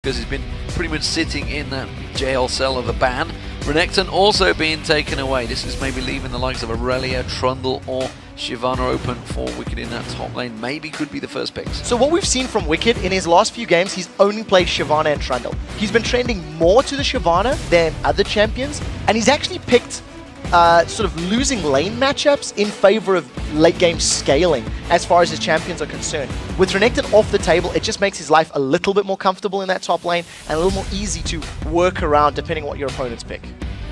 because he's been pretty much sitting in that jail cell of a ban. Renekton also being taken away. This is maybe leaving the likes of Aurelia, Trundle or Shyvana open for Wicked in that top lane. Maybe could be the first picks. So what we've seen from Wicked in his last few games, he's only played Shyvana and Trundle. He's been trending more to the Shyvana than other champions, and he's actually picked sort of losing lane matchups in favor of late game scaling as far as his champions are concerned. With Renekton off the table, it just makes his life a little bit more comfortable in that top lane and a little more easy to work around depending on what your opponents pick.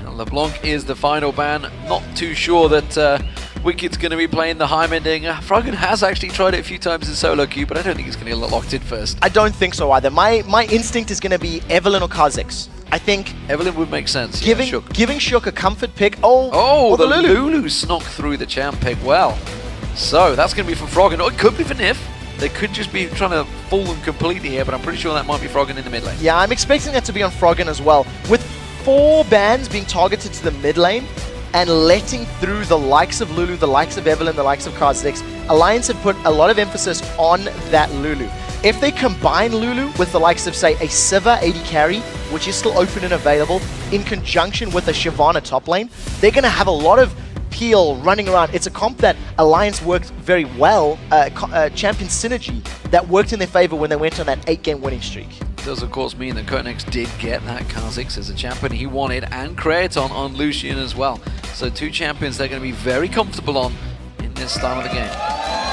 Now, LeBlanc is the final ban. Not too sure that Wicked's going to be playing the Heimerdinger. Froggen has actually tried it a few times in solo queue, but I don't think he's going to get locked in first. I don't think so either. My instinct is going to be Evelynn or Kha'Zix. I think Evelynn would make sense. Giving Shook a comfort pick. The Lulu snuck through the champ pick well. So that's going to be for Froggen. Or it could be for Nif. They could just be trying to fool them completely here, but I'm pretty sure that might be Froggen in the mid lane. Yeah, I'm expecting that to be on Froggen as well. With 4 bans being targeted to the mid lane and letting through the likes of Lulu, the likes of Evelynn, the likes of Kha'Zix, Alliance have put a lot of emphasis on that Lulu. If they combine Lulu with the likes of, say, a Sivir AD carry, which is still open and available, in conjunction with a Shyvana top lane, they're going to have a lot of peel running around. It's a comp that Alliance worked very well, champion synergy that worked in their favor when they went on that 8-game winning streak. It does, of course, mean that Kotenex did get that Kha'Zix as a champion he wanted, and Kraton on Lucian as well. So 2 champions they're going to be very comfortable on in this style of the game.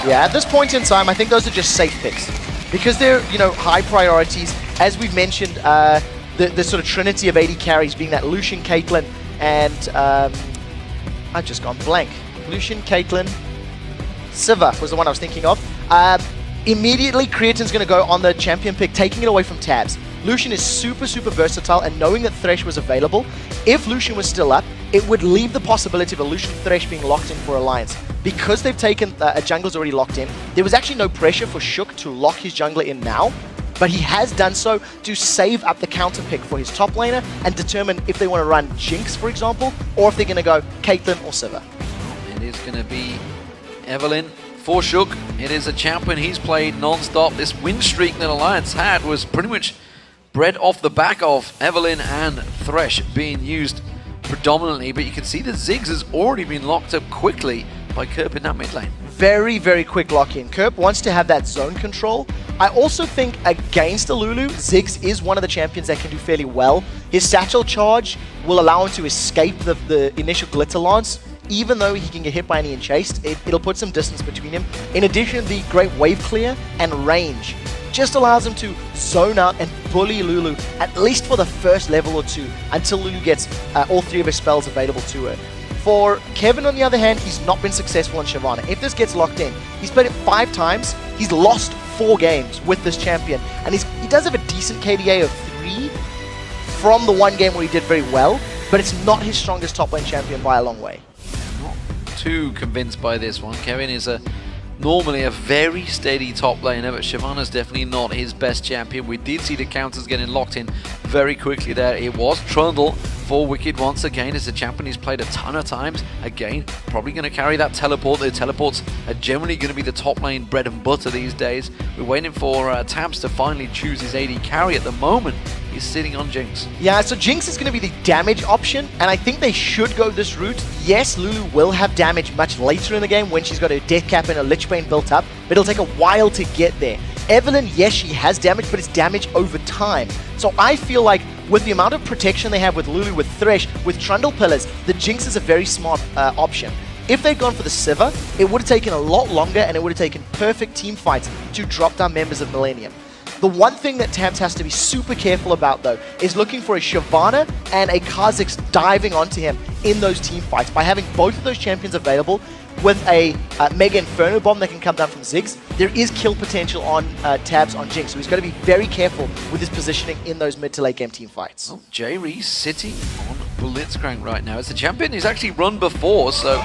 Yeah, at this point in time, I think those are just safe picks. Because they're, high priorities. As we've mentioned, the sort of trinity of AD carries being that Lucian, Caitlyn, and I've just gone blank. Lucian, Caitlyn, Sivir was the one I was thinking of. Immediately, Creatin's going to go on the champion pick, taking it away from Tabs. Lucian is super, super versatile, and knowing that Thresh was available, if Lucian was still up, it would leave the possibility of a Lucian Thresh being locked in for Alliance. Because they've taken a jungler's already locked in, there was actually no pressure for Shook to lock his jungler in now, but he has done so to save up the counter pick for his top laner and determine if they want to run Jinx, for example, or if they're going to go Caitlyn or Sivir. It is going to be Evelynn for Shook. It is a champion he's played non-stop. This win streak that Alliance had was pretty much bred off the back of Evelynn and Thresh being used predominantly, but you can see that Ziggs has already been locked up quickly by Kerp in that mid lane. Very, very quick lock-in. Kerp wants to have that zone control. I also think against the Lulu, Ziggs is one of the champions that can do fairly well. His satchel charge will allow him to escape the initial glitter lance. Even though he can get hit by any and chased, it'll put some distance between him. In addition, the great wave clear and range just allows him to zone out and bully Lulu, at least for the first level or 2, until Lulu gets all 3 of his spells available to her. For Kevin, on the other hand, he's not been successful in Shyvana. If this gets locked in, he's played it 5 times, he's lost 4 games with this champion, and he does have a decent KDA of 3 from the 1 game where he did very well, but it's not his strongest top lane champion by a long way. Not too convinced by this one. Kevin is normally a very steady top laner, but Shyvana's definitely not his best champion. We did see the counters getting locked in very quickly there. It was Trundle for Wicked once again. As a champion he's played a ton of times. Again, probably going to carry that teleport. The teleports are generally going to be the top lane bread and butter these days. We're waiting for Tabs to finally choose his AD carry. At the moment, he's sitting on Jinx. Yeah, so Jinx is going to be the damage option, and I think they should go this route. Yes, Lulu will have damage much later in the game when she's got her Death Cap and her Lich Bane built up, but it'll take a while to get there. Evelynn, yes, she has damage, but it's damage over time. So I feel like with the amount of protection they have with Lulu, with Thresh, with Trundle Pillars, the Jinx is a very smart option. If they'd gone for the Sivir, it would have taken a lot longer and it would have taken perfect team fights to drop down members of Millenium. The one thing that Tabs has to be super careful about, though, is looking for a Shyvana and a Kha'Zix diving onto him in those team fights. By having both of those champions available with a Mega Inferno Bomb that can come down from Ziggs, there is kill potential on Tabs on Jinx, so he's got to be very careful with his positioning in those mid to late game team fights. Oh, J-Ree sitting on Blitzcrank right now. As the champion he's actually run before, so,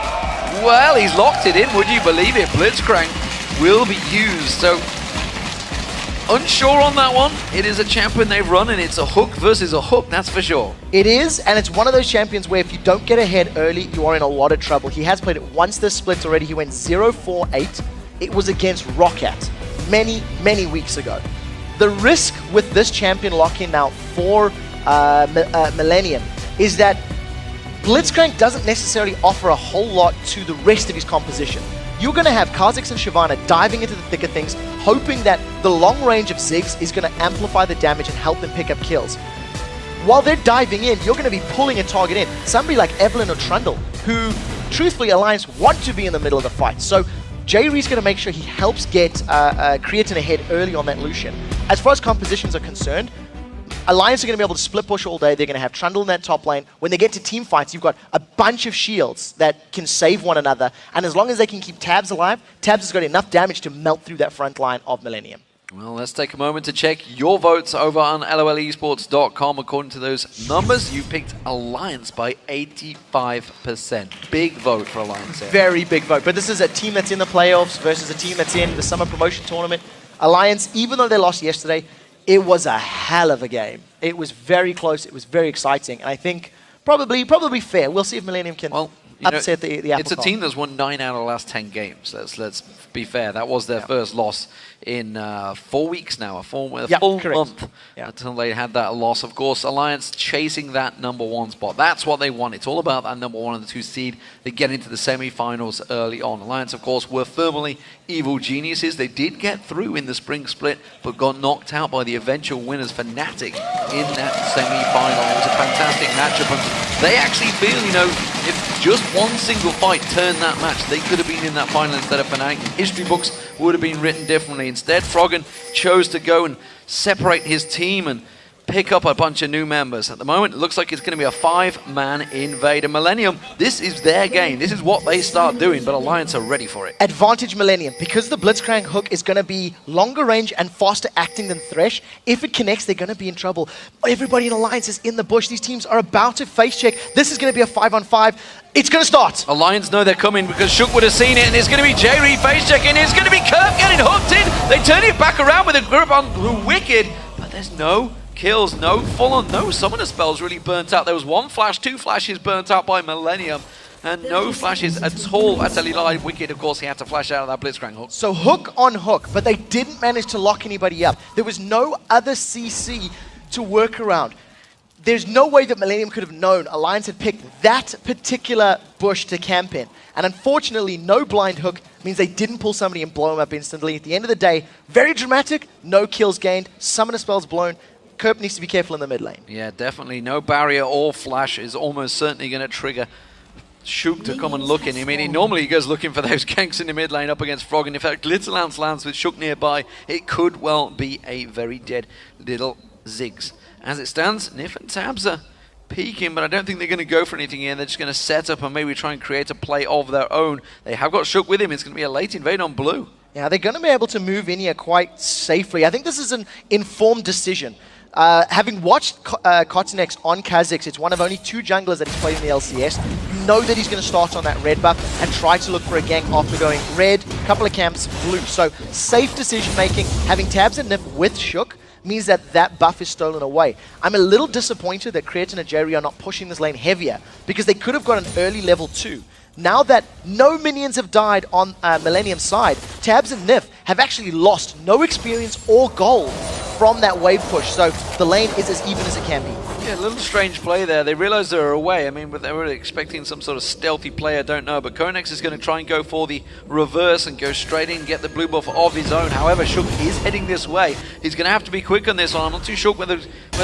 well, he's locked it in, would you believe it? Blitzcrank will be used, so unsure on that one. It is a champion they've run, and it's a hook versus a hook, that's for sure. It is, and it's one of those champions where if you don't get ahead early, you are in a lot of trouble. He has played it once this split already. He went 0-4-8. It was against Roccat many, many weeks ago. The risk with this champion lock-in now for Millenium is that Blitzcrank doesn't necessarily offer a whole lot to the rest of his composition. You're going to have Kha'Zix and Shyvana diving into the thick of things, hoping that the long range of Ziggs is going to amplify the damage and help them pick up kills. While they're diving in, you're going to be pulling a target in. Somebody like Evelyn or Trundle, who, truthfully, Alliance want to be in the middle of the fight. So J-Ree's going to make sure he helps get Creatine ahead early on that Lucian. As far as compositions are concerned, Alliance are going to be able to split push all day. They're going to have Trundle in that top lane. When they get to team fights, you've got a bunch of shields that can save one another. And as long as they can keep Tabs alive, Tabs has got enough damage to melt through that front line of Millenium. Well, let's take a moment to check your votes over on LOLesports.com. According to those numbers, you picked Alliance by 85%. Big vote for Alliance here. Very big vote. But this is a team that's in the playoffs versus a team that's in the summer promotion tournament. Alliance, even though they lost yesterday, it was a hell of a game. It was very close. It was very exciting. And I think probably fair. We'll see if Millenium can upset the apple It's a team that's won 9 out of the last 10 games. Let's be fair. That was their first loss in 4 weeks now, a full month until they had that loss. Of course, Alliance chasing that #1 spot. That's what they want. It's all about that #1 and the 2 seed. They get into the semi-finals early on. Alliance, of course, were firmly evil geniuses. They did get through in the spring split, but got knocked out by the eventual winners, Fnatic, in that semi-final. It was a fantastic matchup, and they actually feel, if just one single fight turned that match, they could have been in that final instead of Fnatic. History books would have been written differently. Instead, Froggen chose to go and separate his team and pick up a bunch of new members. At the moment, it looks like it's going to be a 5-man invade. And Millenium, this is their game. This is what they start doing, but Alliance are ready for it. Advantage Millenium. Because the Blitzcrank hook is going to be longer range and faster acting than Thresh, if it connects, they're going to be in trouble. Everybody in Alliance is in the bush. These teams are about to face check. This is going to be a 5-on-5. It's going to start. Alliance know they're coming because Shook would have seen it, and it's going to be J-Ree face checking. It's going to be Kirk getting hooked in. They turn it back around with a grip on Wicked, but there's no kills, no full-on, no summoner spells really burnt out. There was 1 flash, 2 flashes burnt out by Millenium, and no flashes at all at Live Wicked. Of course, he had to flash out of that Blitzcrank hook. So hook on hook, but they didn't manage to lock anybody up. There was no other CC to work around. There's no way that Millenium could have known Alliance had picked that particular bush to camp in. And unfortunately, no blind hook means they didn't pull somebody and blow him up instantly. At the end of the day, very dramatic, no kills gained, summoner spells blown. Kerp needs to be careful in the mid lane. Yeah, definitely. No barrier or flash is almost certainly going to trigger Shook to come and look in. I mean, normally he goes looking for those ganks in the mid lane up against Frog, and if that Glitterlance lands with Shook nearby, it could well be a very dead little Ziggs. As it stands, Nif and Tabs are peeking, but I don't think they're going to go for anything here. They're just going to set up and maybe try and create a play of their own. They have got Shook with him. It's going to be a late invade on blue. Yeah, they're going to be able to move in here quite safely. I think this is an informed decision. Having watched Kotinex on Kha'Zix, it's one of only 2 junglers that he's played in the LCS. You know that he's going to start on that red buff and try to look for a gank after going red, couple of camps, blue. So safe decision making. Having Tabs and Nif with Shook means that that buff is stolen away. I'm a little disappointed that Creatine and J-Ree are not pushing this lane heavier, because they could have got an early level 2. Now that no minions have died on Millenium's side, Tabs and Nif have actually lost no experience or gold from that wave push, so the lane is as even as it can be. Yeah, a little strange play there. They realized they were away. I mean, they were expecting some sort of stealthy play, I don't know, but Konex is going to try and go for the reverse and go straight in and get the blue buff of his own. However, Shook is heading this way. He's going to have to be quick on this one. I'm not too sure whether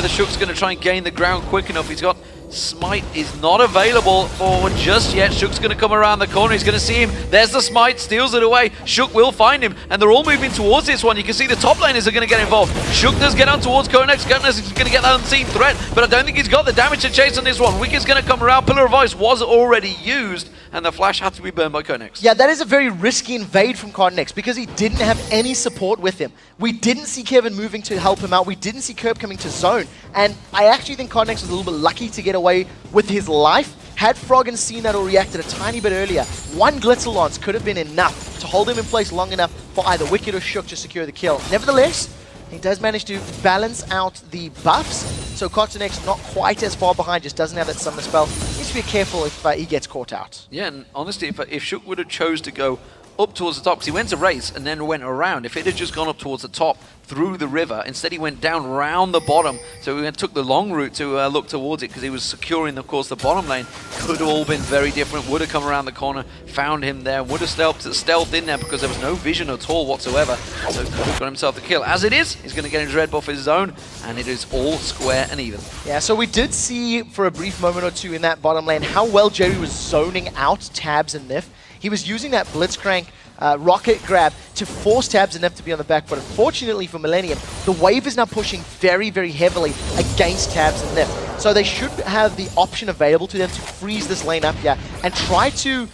Shook's going to try and gain the ground quick enough. He's got Smite is not available for just yet. Shook's going to come around the corner. He's going to see him. There's the Smite, steals it away. Shook will find him, and they're all moving towards this one. You can see the top laners are going to get involved. Shook does get on towards Konex. Konex is going to get that unseen threat, but I don't think he's got the damage to chase on this one. Wicked's going to come around. Pillar of Ice was already used, and the flash had to be burned by Konex. Yeah, that is a very risky invade from Konex because he didn't have any support with him. We didn't see Kevin moving to help him out. We didn't see Kerp coming to zone, and I actually think Konex was a little bit lucky to get away with his life. Had Froggen seen that or reacted a tiny bit earlier, 1 Glitzer Lance could have been enough to hold him in place long enough for either Wicked or Shook to secure the kill. Nevertheless, he does manage to balance out the buffs, so Kotinex not quite as far behind, just doesn't have that summoner spell. Needs to be careful if he gets caught out. Yeah, and honestly, if Shook would have chose to go up towards the top, because he went to race and then went around. If it had just gone up towards the top through the river, instead he went down round the bottom, so he took the long route to look towards it, because he was securing, of course, the bottom lane. Could have all been very different, would have come around the corner, found him there, would have stealthed in there, because there was no vision at all whatsoever, so could have got himself the kill. As it is, he's going to get his red buff of his own, and it is all square and even. Yeah, so we did see for a brief moment or two in that bottom lane how well Jerry was zoning out Tabs and Nif. He was using that Blitzcrank rocket grab to force Tabs and Nif to be on the back, but unfortunately for Millenium, the wave is now pushing very, very heavily against Tabs and Nif. So they should have the option available to them to freeze this lane up here and try to,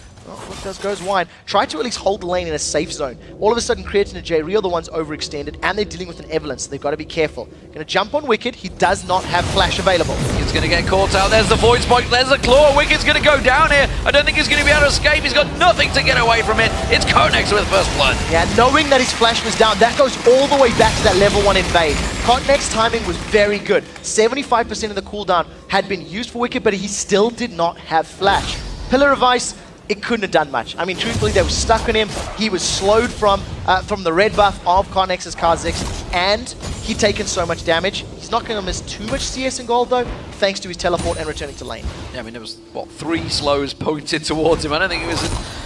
goes wide, try to at least hold the lane in a safe zone. All of a sudden, Creatine and J-Real are the ones overextended, and they're dealing with an Evelyn, so they've got to be careful. Going to jump on Wicked. He does not have Flash available. He's going to get caught out. There's the Void Spike. There's the Claw. Wicked's going to go down here. I don't think he's going to be able to escape. He's got nothing to get away from it. It's Konex with first blood. Yeah, knowing that his Flash was down, that goes all the way back to that level 1 invade. Kotenex's timing was very good. 75% of the cooldown had been used for Wicked, but he still did not have Flash. Pillar of Ice, it couldn't have done much. I mean, truthfully, they were stuck on him. He was slowed from the red buff of Konex's Kha'Zix, and he'd taken so much damage. He's not going to miss too much CS and gold, though, thanks to his teleport and returning to lane. Yeah, I mean, there was, what, 3 slows pointed towards him. I don't think it was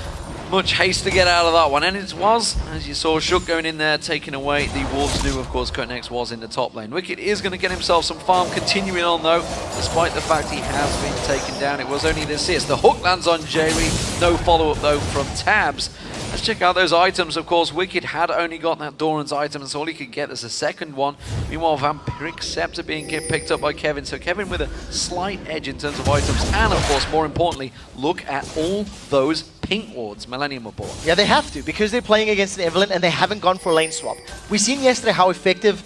much haste to get out of that one. And it was, as you saw, Shook going in there, taking away the Wolves knew, of course, Konex was in the top lane. Wicked is going to get himself some farm continuing on, though, despite the fact he has been taken down. It was only the assist. The hook lands on Jerry. No follow-up, though, from Tabs. Let's check out those items. Of course, Wicked had only got that Doran's item, and so all he could get is a second one. Meanwhile, Vampiric Scepter being picked up by Kevin. So Kevin with a slight edge in terms of items. And, of course, more importantly, look at all those pink wards Millenium were bought. Yeah, they have to, because they're playing against an Evelyn and they haven't gone for a lane swap. We've seen yesterday how effective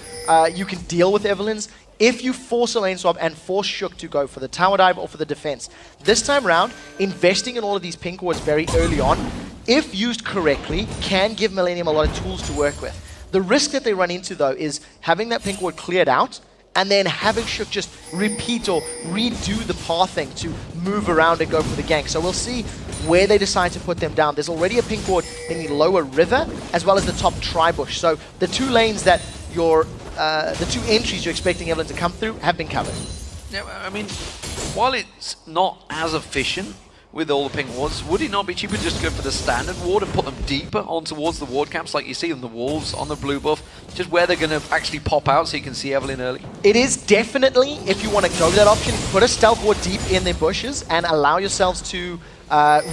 you can deal with Evelyns if you force a lane swap and force Shook to go for the tower dive or for the defense. This time round, investing in all of these pink wards very early on, if used correctly, can give Millenium a lot of tools to work with. The risk that they run into, though, is having that pink ward cleared out and then having Shook just repeat or redo the pathing to move around and go for the gank. So we'll see where they decide to put them down. There's already a pink ward in the lower river as well as the top tri-bush. So the 2 lanes that the 2 entries you're expecting Evelyn to come through have been covered. Yeah, I mean, while it's not as efficient with all the pink wards, would it not be cheaper just to go for the standard ward and put them deeper on towards the ward camps like you see in the Wolves on the blue buff, just where they're going to actually pop out so you can see Evelyn early? It is definitely, if you want to go that option, put a stealth ward deep in their bushes and allow yourselves to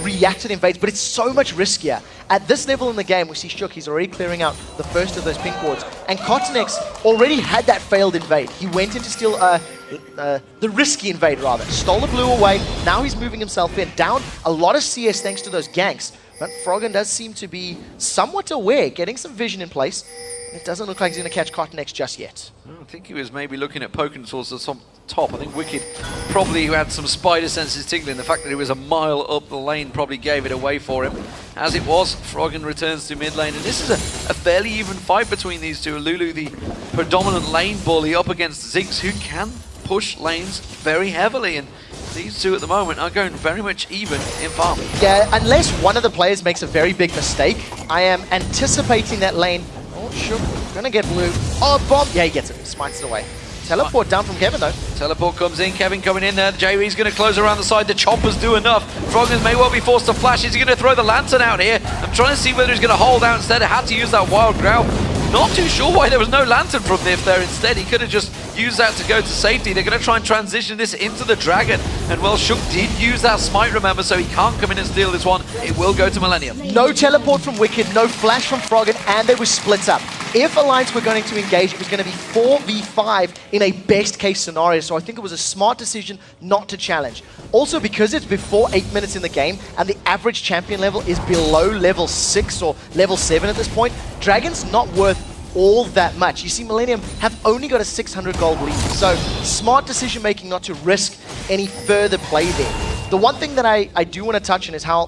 react to the invades, but it's so much riskier. At this level in the game, we see Shook, he's already clearing out the first of those pink wards, and Kotenex already had that failed invade. He went in to steal the risky invade, rather. Stole the blue away, now he's moving himself in. Down a lot of CS thanks to those ganks, but Froggen does seem to be somewhat aware, getting some vision in place. It doesn't look like he's going to catch Kotenex just yet. I think he was maybe looking at poking towards the top. I think Wicked probably had some spider senses tingling. The fact that he was a mile up the lane probably gave it away for him. As it was, Froggen returns to mid lane, and this is a fairly even fight between these two. Lulu, the predominant lane bully, up against Ziggs, who can push lanes very heavily, and these two at the moment are going very much even in farm. Yeah, unless one of the players makes a very big mistake, I am anticipating that lane. Oh, Shook, gonna get blue. Oh, bomb! Yeah, he gets it. Smites it away. Teleport down from Kevin, though. Teleport comes in. Kevin coming in there. JV's going to close around the side. The choppers do enough. Froggen may well be forced to flash. Is he going to throw the lantern out here? I'm trying to see whether he's going to hold out instead. Had to use that wild growl. Not too sure why there was no lantern from Nif there instead. He could have just used that to go to safety. They're going to try and transition this into the dragon. And well, Shook did use that smite, remember, so he can't come in and steal this one. It will go to Millenium. No teleport from Wicked, no flash from Froggen, and they were split up. If Alliance were going to engage, it was going to be 4v5 in a best case scenario, so I think it was a smart decision not to challenge. Also, because it's before 8 minutes in the game, and the average champion level is below level 6 or level 7 at this point, Dragon's not worth all that much. You see, Millenium have only got a 600 gold lead, so smart decision making not to risk any further play there. The one thing that I do want to touch on is how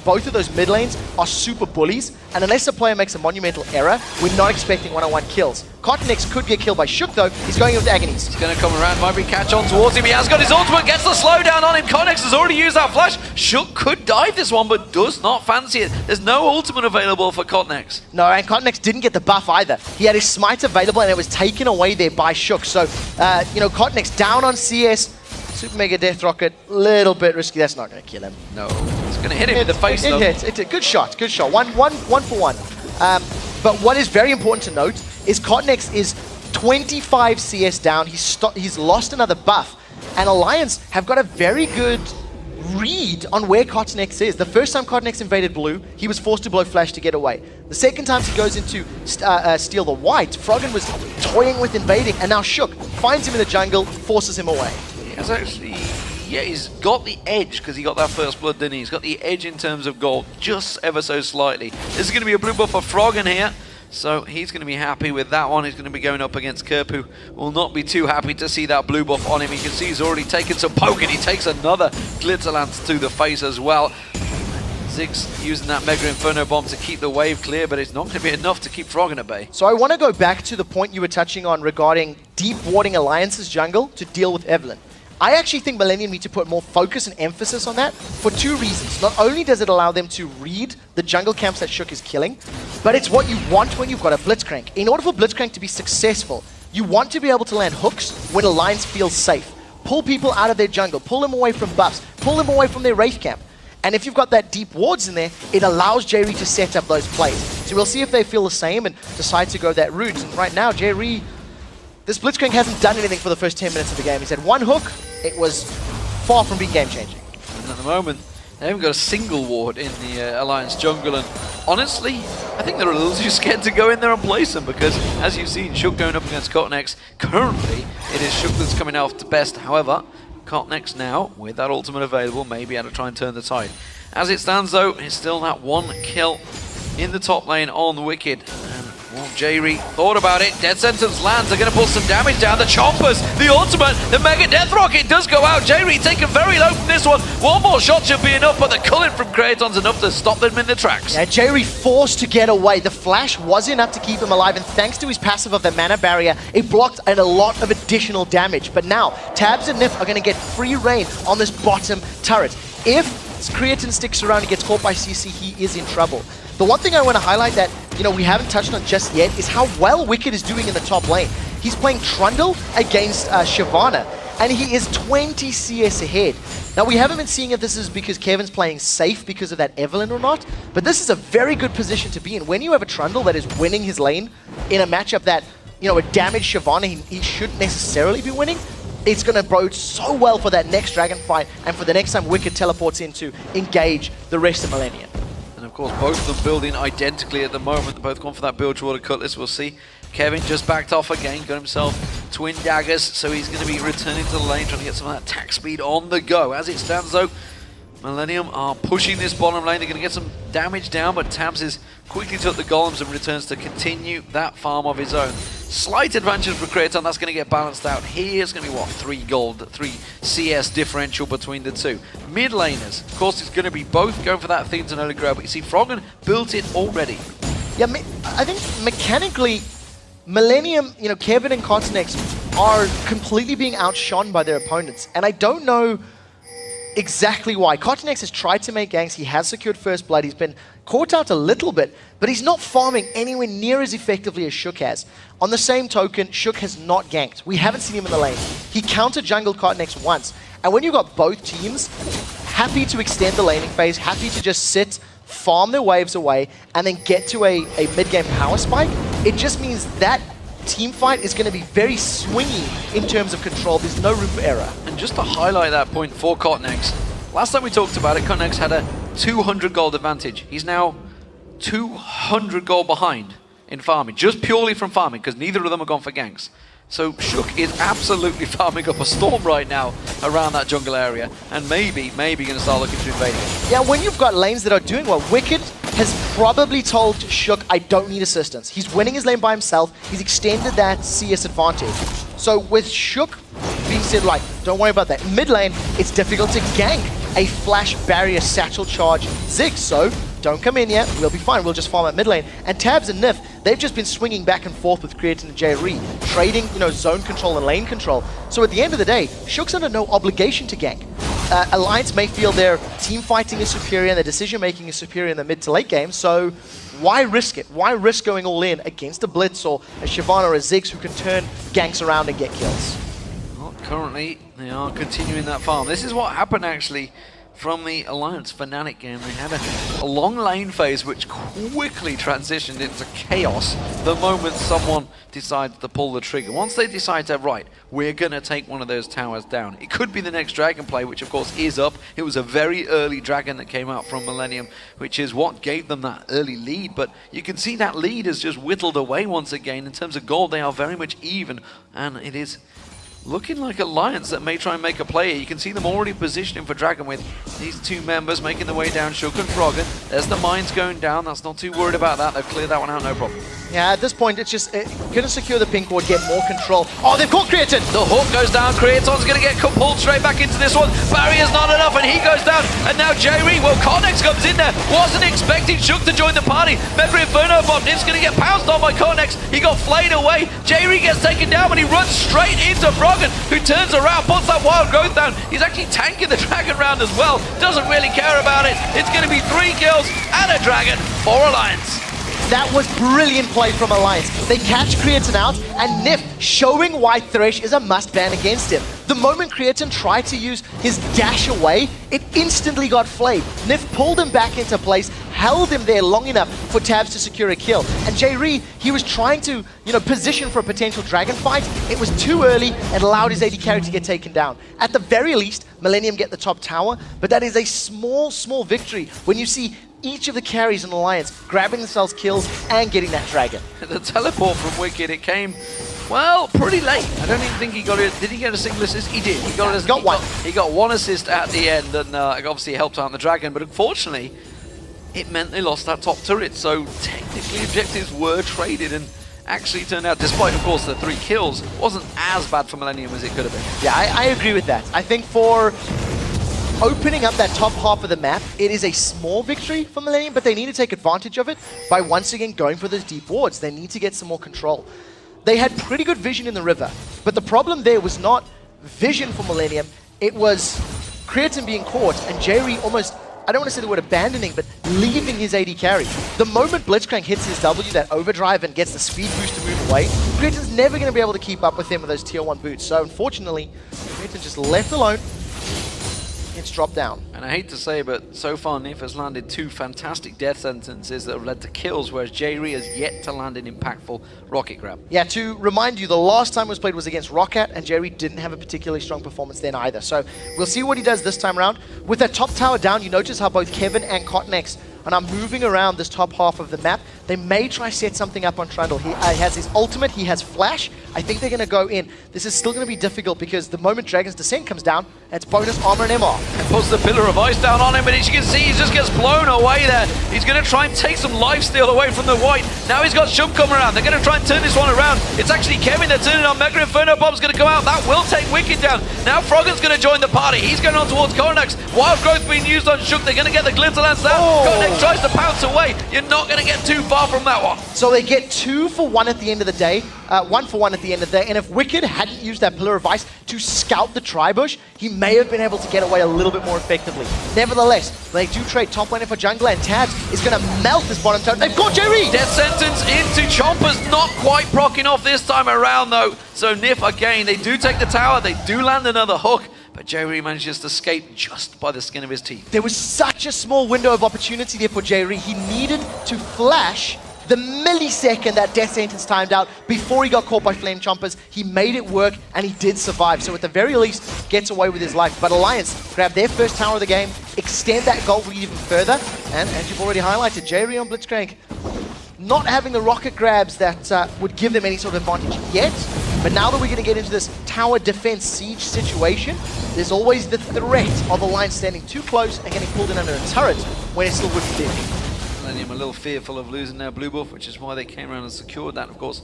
both of those mid lanes are super bullies, and unless a player makes a monumental error, we're not expecting one-on-one kills. Cottonix could get killed by Shook though. He's going in with Agonies. He's going to come around, might be catch on towards him. He has got his ultimate, gets the slowdown on him. Cottonix has already used that flash. Shook could dive this one, but does not fancy it. There's no ultimate available for Cottonix. No, and Cottonix didn't get the buff either. He had his smite available and it was taken away there by Shook. So, you know, Cottonix down on CS. Super Mega Death Rocket, little bit risky. That's not going to kill him. No, it's going to hit him in the face though. It hit. Good shot, good shot. One for one. But what is very important to note is Cottonix is 25 CS down. He's lost another buff. And Alliance have got a very good read on where Cottonix is. The first time Cottonix invaded blue, he was forced to blow flash to get away. The second time he goes into steal the white, Froggen was toying with invading, and now Shook finds him in the jungle, forces him away. Has actually, yeah, he's got the edge because he got that first blood, didn't he? He's got the edge in terms of gold, just ever so slightly. This is going to be a blue buff for Froggen here, so he's going to be happy with that one. He's going to be going up against Kerp, who will not be too happy to see that blue buff on him. You can see he's already taken some poke, and he takes another Glitter Lance to the face as well. Ziggs using that Mega Inferno Bomb to keep the wave clear, but it's not going to be enough to keep Froggen at bay. So I want to go back to the point you were touching on regarding deep warding Alliance's jungle to deal with Evelynn. I actually think Millenium need to put more focus and emphasis on that for two reasons. Not only does it allow them to read the jungle camps that Shook is killing, but it's what you want when you've got a Blitzcrank. In order for Blitzcrank to be successful, you want to be able to land hooks when Alliance feels safe. Pull people out of their jungle, pull them away from buffs, pull them away from their Wraith camp. And if you've got that deep wards in there, it allows Jerry to set up those plays. So we'll see if they feel the same and decide to go that route. And right now, Jerry, this Blitzcrank hasn't done anything for the first 10 minutes of the game. He's had one hook. It was far from being game-changing. And at the moment, they haven't got a single ward in the Alliance jungle. And honestly, I think they're a little too scared to go in there and place them because, as you've seen, Shook going up against Cottonix. Currently, it is Shook that's coming out the best. However, Cottonix now, with that ultimate available, may be able to try and turn the tide. As it stands, though, it's still that one kill in the top lane on Wicked. Well, J-Re thought about it. Death Sentence lands. They're going to put some damage down. The Chompers, the ultimate, the Mega Death Rocket does go out. J-Re taken very low from this one. One more shot should be enough, but the culling from Kraton's enough to stop them in the tracks. Yeah, J-Re forced to get away. The flash was enough to keep him alive, and thanks to his passive of the mana barrier, it blocked a lot of additional damage. But now, Tabs and Nif are going to get free reign on this bottom turret. If Creatine sticks around and gets caught by CC, he is in trouble. The one thing I want to highlight that, you know, we haven't touched on just yet is how well Wicked is doing in the top lane. He's playing Trundle against Shyvana, and he is 20 CS ahead. Now, we haven't been seeing if this is because Kevin's playing safe because of that Evelynn or not, but this is a very good position to be in. When you have a Trundle that is winning his lane in a matchup that, you know, a damaged Shyvana he shouldn't necessarily be winning, it's going to bode so well for that next dragon fight and for the next time Wicked teleports in to engage the rest of Millenium. And of course, both of them building identically at the moment. They're both gone for that Bilgewater Cutlass. We'll see. Kevin just backed off again, got himself twin daggers, so he's going to be returning to the lane, trying to get some of that attack speed on the go. As it stands, though, Millenium are pushing this bottom lane. They're going to get some damage down, but Tabs is quickly took the golems and returns to continue that farm of his own. Slight advantage for Kraton, that's going to get balanced out. Here's going to be, what, 3 gold, 3 CS differential between the two. Mid laners, of course, it's going to be both going for that Themes and Holy Grail, but you see Froggen built it already. Yeah, I think mechanically, Millenium, you know, Kevin and Cottonix are completely being outshone by their opponents, and I don't know exactly why. Cottonix has tried to make ganks, he has secured first blood, he's been caught out a little bit, but he's not farming anywhere near as effectively as Shook has. On the same token, Shook has not ganked. We haven't seen him in the lane. He counter-jungled Cottonix once, and when you've got both teams happy to extend the laning phase, happy to just sit, farm their waves away, and then get to a mid-game power spike, it just means that team fight is going to be very swingy in terms of control. There's no room for error. And just to highlight that point for Cottonix, last time we talked about it, Cottonix had a 200 gold advantage. He's now 200 gold behind in farming, just purely from farming, because neither of them have gone for ganks. So Shook is absolutely farming up a storm right now around that jungle area, and maybe going to start looking to invade it. Yeah, when you've got lanes that are doing well, Wicked has probably told Shook, I don't need assistance. He's winning his lane by himself. He's extended that CS advantage. So with Shook being said, like, don't worry about that. Mid lane, it's difficult to gank a flash barrier satchel charge Ziggs, so don't come in yet, we'll be fine, we'll just farm at mid lane. And Tabs and Nif, they've just been swinging back and forth with Creatin and J-Ree, trading, zone control and lane control. So at the end of the day, Shook's under no obligation to gank. Alliance may feel their team fighting is superior and their decision making is superior in the mid to late game, so why risk it? Why risk going all in against a Blitz or a Shyvana or a Ziggs who can turn ganks around and get kills? Well, currently, they are continuing that farm. This is what happened actually from the Alliance Fnatic game. They had a long lane phase which quickly transitioned into chaos the moment someone decided to pull the trigger. Once they decide to, right, we're going to take one of those towers down. It could be the next dragon play, which of course is up. It was a very early dragon that came out from Millenium, which is what gave them that early lead. But you can see that lead has just whittled away once again. In terms of gold, they are very much even, and it is looking like Alliance that may try and make a play here. You can see them already positioning for Dragon with these two members making their way down, Shook and Froggen. There's the mines going down. That's not too worried about that. They've cleared that one out, no problem. Yeah, at this point, it's just going to secure the pink ward, get more control. Oh, they've caught Creatin! The hook goes down. Creatin's going to get pulled straight back into this one. Barrier's not enough, and he goes down. And now J-Ree, well, Cornex comes in there. Wasn't expecting Shook to join the party. Mega Inferno Bomb. Nif's going to get pounced on by Cornex. He got flayed away. J-Ree gets taken down, and he runs straight into Froggen, who turns around, puts that wild growth down. He's actually tanking the dragon round as well. Doesn't really care about it. It's going to be 3 kills and a dragon for Alliance. That was brilliant play from Alliance. They catch Creatin out, and Nif showing why Thresh is a must-ban against him. The moment Creatin tried to use his dash away, it instantly got flayed. Nif pulled him back into place, held him there long enough for Tabs to secure a kill. And J-Ree, he was trying to, position for a potential dragon fight. It was too early and allowed his AD carry to get taken down. At the very least, Millenium get the top tower, but that is a small, small victory when you see each of the carries in Alliance grabbing themselves kills and getting that dragon. The teleport from Wicked, it came, well, pretty late. I don't even think he got it. Did he get a single assist? He did. He got one. He got one assist at the end, and obviously helped out the dragon, but unfortunately, it meant they lost that top turret, so technically objectives were traded, and actually turned out, despite of course the 3 kills, wasn't as bad for Millenium as it could have been. Yeah, I agree with that. I think for opening up that top half of the map, it is a small victory for Millenium, but they need to take advantage of it by once again going for those deep wards. They need to get some more control. They had pretty good vision in the river, but the problem there was not vision for Millenium, it was Creatin being caught and J-Ree almost, I don't want to say the word abandoning, but leaving his AD carry. The moment Blitzcrank hits his W, that overdrive, and gets the speed boost to move away, Creatin's never going to be able to keep up with him with those tier 1 boots. So unfortunately, Creatin just left alone. It's dropped down. And I hate to say, but so far Nif has landed 2 fantastic death sentences that have led to kills, whereas J-Ree has yet to land an impactful rocket grab. Yeah, to remind you, the last time it was played was against Roccat, and J-Ree didn't have a particularly strong performance then either. So we'll see what he does this time around. With that top tower down, you notice how both Kevin and Cotnex are now moving around this top half of the map. They may try set something up on Trundle. He has his ultimate, he has flash. I think they're going to go in. This is still going to be difficult because the moment Dragon's Descent comes down, it's bonus armor and MR. And puts the Pillar of Ice down on him, and as you can see, he just gets blown away there. He's going to try and take some lifesteal away from the white. Now he's got Shook coming around. They're going to try and turn this one around. It's actually Kevin that's turning on. Mega Inferno Bomb's going to come out. That will take Wicked down. Now Froggen's going to join the party. He's going on towards Cornex. Wild Growth being used on Shook. They're going to get the Glitterlance down. Cornex tries to pounce away. You're not going to get too far from that one. So they get 2 for 1 at the end of the day. 1 for 1 at the end of the day. And if Wicked hadn't used that Pillar of Ice to scout the Tribush, he may have been able to get away a little bit more effectively. Nevertheless, they do trade top laner for jungler, and Tabs is going to melt this bottom tower. They've got J-Ree! Death sentence into Chompers, not quite proccing off this time around though. So Nif again, they do take the tower, they do land another hook, but J-Ree manages to escape just by the skin of his teeth. There was such a small window of opportunity there for J-Ree. He needed to flash the millisecond that death sentence timed out before he got caught by Flame Chompers. He made it work, and he did survive. So at the very least, gets away with his life. But Alliance grab their first tower of the game, extend that goal lead even further, and as you've already highlighted, J-Ree on Blitzcrank not having the rocket grabs that would give them any sort of advantage yet. But now that we're going to get into this tower defense siege situation, there's always the threat of Alliance standing too close and getting pulled in under a turret when it still wouldn't be. Millenium a little fearful of losing their blue buff, which is why they came around and secured that. Of course,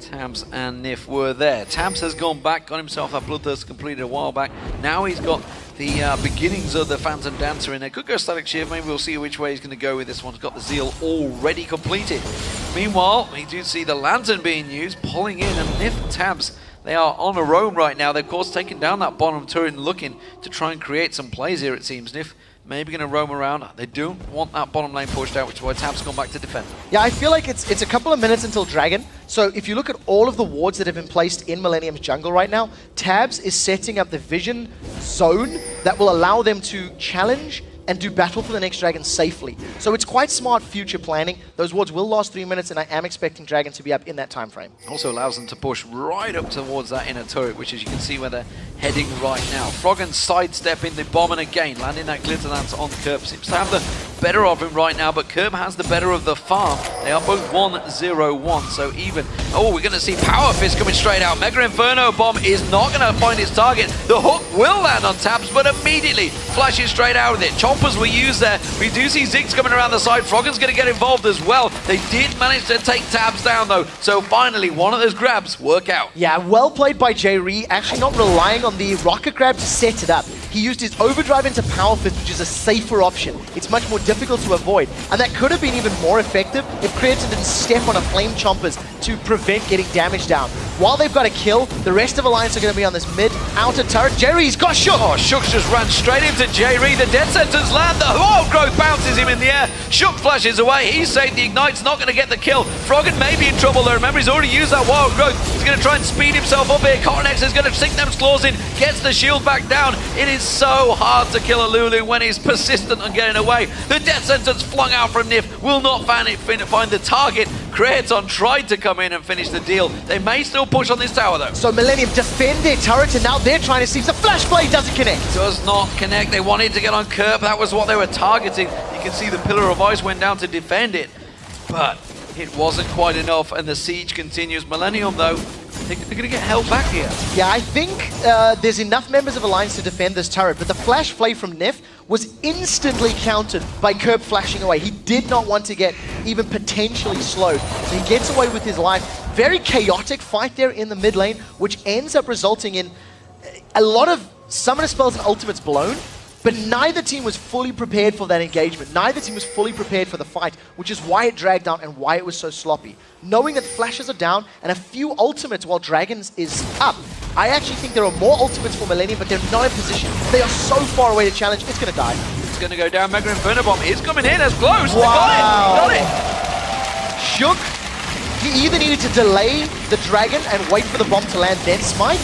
Tabs and Nif were there. Tabs has gone back, got himself that Bloodthirst completed a while back. Now he's got the beginnings of the Phantom Dancer in there. Could go Static Shiv, maybe we'll see which way he's going to go with this one. He's got the Zeal already completed. Meanwhile, we do see the Lantern being used, pulling in, and Nif and Tabs, they are on a roam right now. They're of course taking down that bottom turret and looking to try and create some plays here, it seems. Nif maybe going to roam around. They do want that bottom lane pushed out, which is why Tabs gone back to defend. Yeah, I feel like it's a couple of minutes until Dragon. So if you look at all of the wards that have been placed in Millennium's jungle right now, Tabs is setting up the vision zone that will allow them to challenge and do battle for the next Dragon safely. So it's quite smart future planning. Those wards will last 3 minutes, and I am expecting Dragon to be up in that time frame. Also allows them to push right up towards that inner turret, which as you can see where they're heading right now. Froggen sidestep in the bomb, and again landing that glitter lance on Kerb. Seems to have the better of him right now, but Kerb has the better of the farm. They are both 1-0-1, so even. Oh, we're going to see Power Fist coming straight out. Mega Inferno bomb is not going to find its target. The hook will land on Tabs, but immediately flashes straight out with it. Chompers were used there. We do see Ziggs coming around the side. Froggen's going to get involved as well. They did manage to take Tabs down though, so finally one of those grabs work out. Yeah, well played by J-Ree, actually not relying on the rocket grab to set it up. He used his overdrive into Power Fist, which is a safer option. It's much more difficult to avoid, and that could have been even more effective if Creatin didn't step on a Flame Chompers to prevent getting damage down. While they've got a kill, the rest of Alliance are going to be on this mid-outer turret. J-Ree's got Shook! Oh, Shook just ran straight into J-Ree. The Death Sentence land. The Wild Growth bounces him in the air. Shook flashes away. He's saved the Ignite's not going to get the kill. Froggen may be in trouble though. Remember, he's already used that Wild Growth. He's going to try and speed himself up here. Cottonex is going to sink them claws in. Gets the shield back down. It is so hard to kill a Lulu when he's persistent on getting away. The Death Sentence flung out from Nif will not find the target. Creaton tried to come in and finish the deal. They may still push on this tower though. So Millennium defend their turret, and now they're trying to see if the Flash Blade doesn't connect. Does not connect. They wanted to get on Kerb. That was what they were targeting. You can see the Pillar of Ice went down to defend it, but it wasn't quite enough, and the siege continues. Millennium though, they're going to get held back here. Yeah, I think there's enough members of Alliance to defend this turret, but the Flash Flay from Nif was instantly countered by Kerb flashing away. He did not want to get even potentially slowed. So he gets away with his life. Very chaotic fight there in the mid lane, which ends up resulting in a lot of summoner spells and ultimates blown, but neither team was fully prepared for that engagement. Neither team was fully prepared for the fight, which is why it dragged out and why it was so sloppy. Knowing that flashes are down and a few ultimates while Dragons is up, I actually think there are more ultimates for Millennium, but they're not in position. They are so far away to challenge, it's going to die. It's going to go down. Mega Inferno Bomb is coming in as close. Wow. They got it. Shook, he either needed to delay the Dragon and wait for the bomb to land, then smite,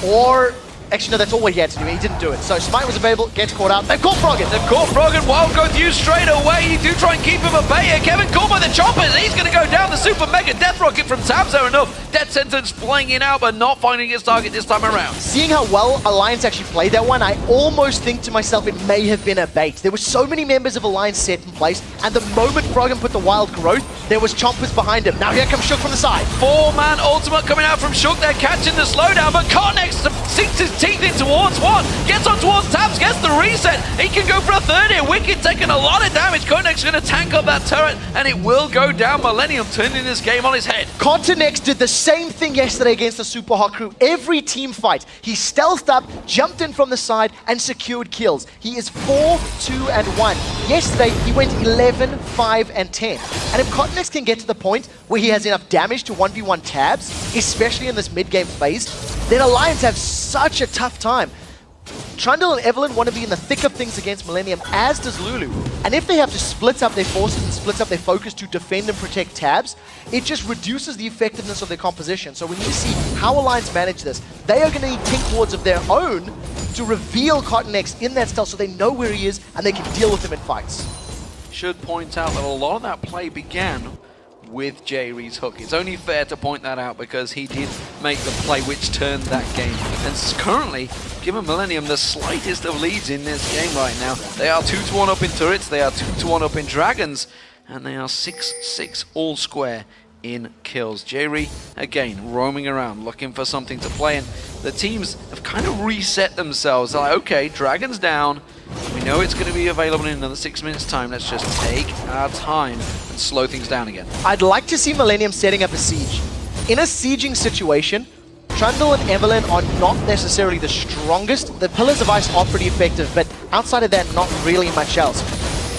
or actually, no, that's all he had to do. He didn't do it. So Smite was available, gets caught out. They've caught Froggen. They've caught Froggen. Wild Growth used straight away. You do try and keep him at bay here. Kevin caught by the Chompers. He's going to go down. The Super Mega Death Rocket from Tabs there enough. Death Sentence flying in out, but not finding his target this time around. Seeing how well Alliance actually played that one, I almost think to myself it may have been a bait. There were so many members of Alliance set in place, and the moment Froggen put the Wild Growth, there was Chompers behind him. Now here comes Shook from the side. 4-man ultimate coming out from Shook. They're catching the slowdown, but Cottonex sinks his teeth in towards one. Gets on towards Tabs, gets the reset. He can go for a third here. Wicked taking a lot of damage. Cottonex going to tank up that turret, and it will go down. Millennium turning this game on his head. Cottonex did the same thing yesterday against the Super Hot Crew. Every team fight, he stealthed up, jumped in from the side, and secured kills. He is 4-2-1. Yesterday, he went 11, 5, and 10. And if Cottonex can get to the point where he has enough damage to 1v1 Tabs, especially in this mid-game phase, then Alliance have such a tough time. Trundle and Evelyn want to be in the thick of things against Millennium, as does Lulu. And if they have to split up their forces and split up their focus to defend and protect Tabs, it just reduces the effectiveness of their composition. So we need to see how Alliance manage this. They are going to need Tink wards of their own to reveal Cottonex in that stealth so they know where he is and they can deal with him in fights. Should point out that a lot of that play began with J-Ree's hook. It's only fair to point that out because he did make the play which turned that game. And currently, given Millennium the slightest of leads in this game right now. They are 2-1 up in turrets, they are 2-1 up in dragons, and they are 6-6 all square in kills. J-Ree, again, roaming around, looking for something to play, and the teams have kind of reset themselves. They're like, okay, Dragon's down, we know it's going to be available in another 6 minutes time, let's just take our time and slow things down again. I'd like to see Millennium setting up a siege. in a sieging situation, Trundle and Evelyn are not necessarily the strongest. The Pillars of Ice are pretty effective, but outside of that, not really much else.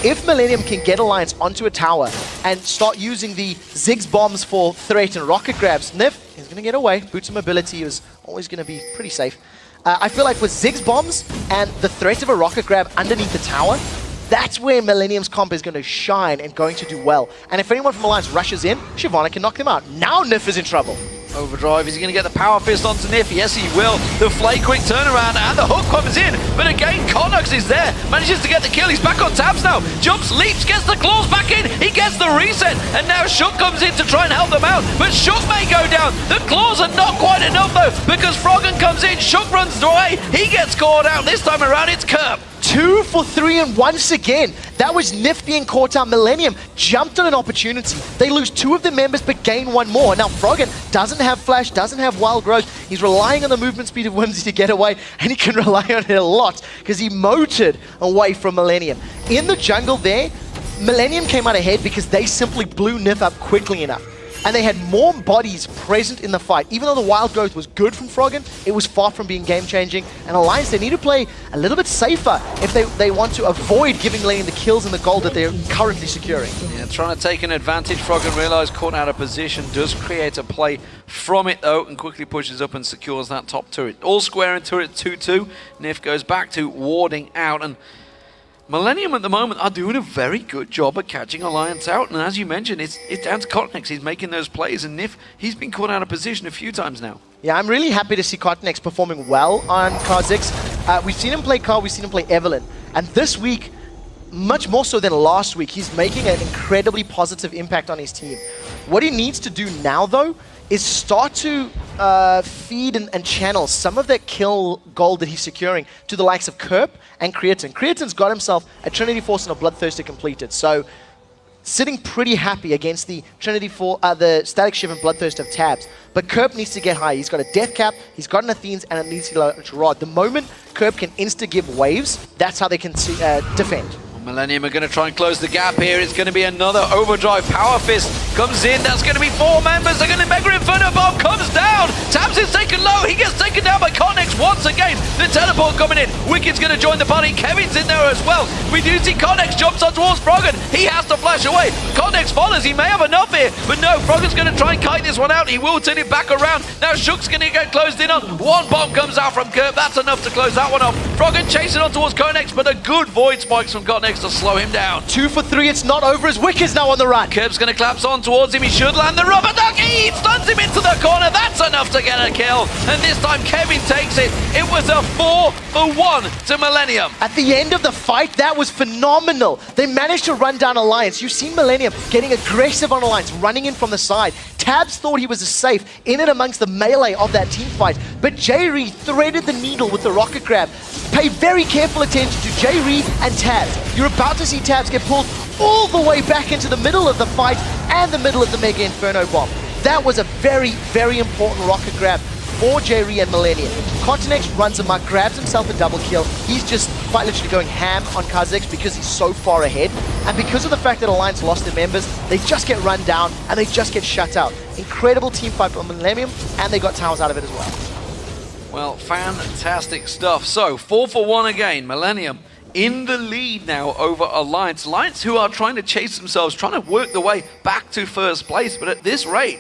If Millenium can get Alliance onto a tower and start using the Ziggs bombs for threat and rocket grabs, Nif is going to get away. Boots of mobility is always going to be pretty safe. I feel like with Ziggs bombs and the threat of a rocket grab underneath the tower, that's where Millenium's comp is going to shine and going to do well. And if anyone from Alliance rushes in, Shyvana can knock them out. Now Nif is in trouble. Overdrive, is he going to get the power fist onto Nif? Yes, he will. The flay quick turnaround and the hook comes in. But again, Connax is there. Manages to get the kill. He's back on tabs now. Jumps, leaps, gets the claws back in. He gets the reset. And now Shook comes in to try and help them out. But Shook may go down. The claws are not quite enough though, because Froggen comes in. Shook runs away. He gets caught out. This time around, it's Kerp. 2 for 3, and once again, that was Nif being caught out. Millenium jumped on an opportunity. They lose 2 of their members, but gain 1 more. Now, Froggen doesn't have flash, doesn't have wild growth. He's relying on the movement speed of Whimsy to get away, and he can rely on it a lot, because he motored away from Millenium. In the jungle there, Millenium came out ahead because they simply blew Nif up quickly enough. And they had more bodies present in the fight. Even though the wild growth was good from Froggen, it was far from being game-changing. And Alliance, they need to play a little bit safer if they want to avoid giving Lane the kills and the gold that they're currently securing. Yeah, trying to take an advantage. Froggen realized caught out of position, does create a play from it though, and quickly pushes up and secures that top turret. All square in turret 2-2. Nif goes back to warding out, and Millenium at the moment are doing a very good job at catching Alliance out, and as you mentioned, it's down to Cotnex. He's making those plays, and Nif, he's been caught out of position a few times now. Yeah, I'm really happy to see Cotnex performing well on Kha'Zix. We've seen him play Carl, we've seen him play Evelyn, and this week, much more so than last week, he's making an incredibly positive impact on his team. What he needs to do now, though, is start to feed and channel some of that kill gold that he's securing to the likes of Kerp and Creatine. Creatine's got himself a Trinity Force and a Bloodthirster completed, so sitting pretty happy against the Trinity Force, the Static Shiv and Bloodthirst of tabs. But Kerp needs to get high. He's got a Death Cap, he's got an Athene's, and a needs to Rod. The moment Kerp can insta-give waves, that's how they can defend. Millenium are going to try and close the gap here. It's going to be another overdrive. Power Fist comes in. That's going to be 4 members. They're going to Mega Inferno Bomb comes down. Tabs is taken low. He gets taken down by Cotnex once again. The teleport coming in. Wicked's going to join the party. Kevin's in there as well. We do see Cotnex jumps on towards Froggen. He has to flash away. Cotnex follows. He may have enough here, but no. Froggen's going to try and kite this one out. He will turn it back around. Now Shook's going to get closed in on. 1 bomb comes out from Kerp. That's enough to close that one off. Froggen chasing on towards Cotnex, but a good void spikes from Cotnex to slow him down. 2 for 3, it's not over as Wicked's now on the run. Kerp's going to collapse on towards him. He should land the rubber duck. He stuns him into the corner. That's enough to get a kill. And this time Kevin takes it. It was a 4 for 1 to Millenium. At the end of the fight, that was phenomenal. They managed to run down Alliance. You've seen Millenium getting aggressive on Alliance, running in from the side. Tabs thought he was safe in and amongst the melee of that team fight, but J-Ree threaded the needle with the rocket grab. Pay very careful attention to J-Ree and Tabs. You're about to see Tabs get pulled all the way back into the middle of the fight and the middle of the Mega Inferno Bomb. That was a very, very important rocket grab for J-Ree and Millenium. Continex runs amok, grabs himself a double kill. He's just quite literally going ham on Kha'Zix because he's so far ahead. And because of the fact that Alliance lost their members, they just get run down and they just get shut out. Incredible team fight from Millenium, and they got towers out of it as well. Well, fantastic stuff. So, 4 for 1 again. Millenium in the lead now over Alliance. Alliance who are trying to chase themselves, trying to work their way back to first place, but at this rate,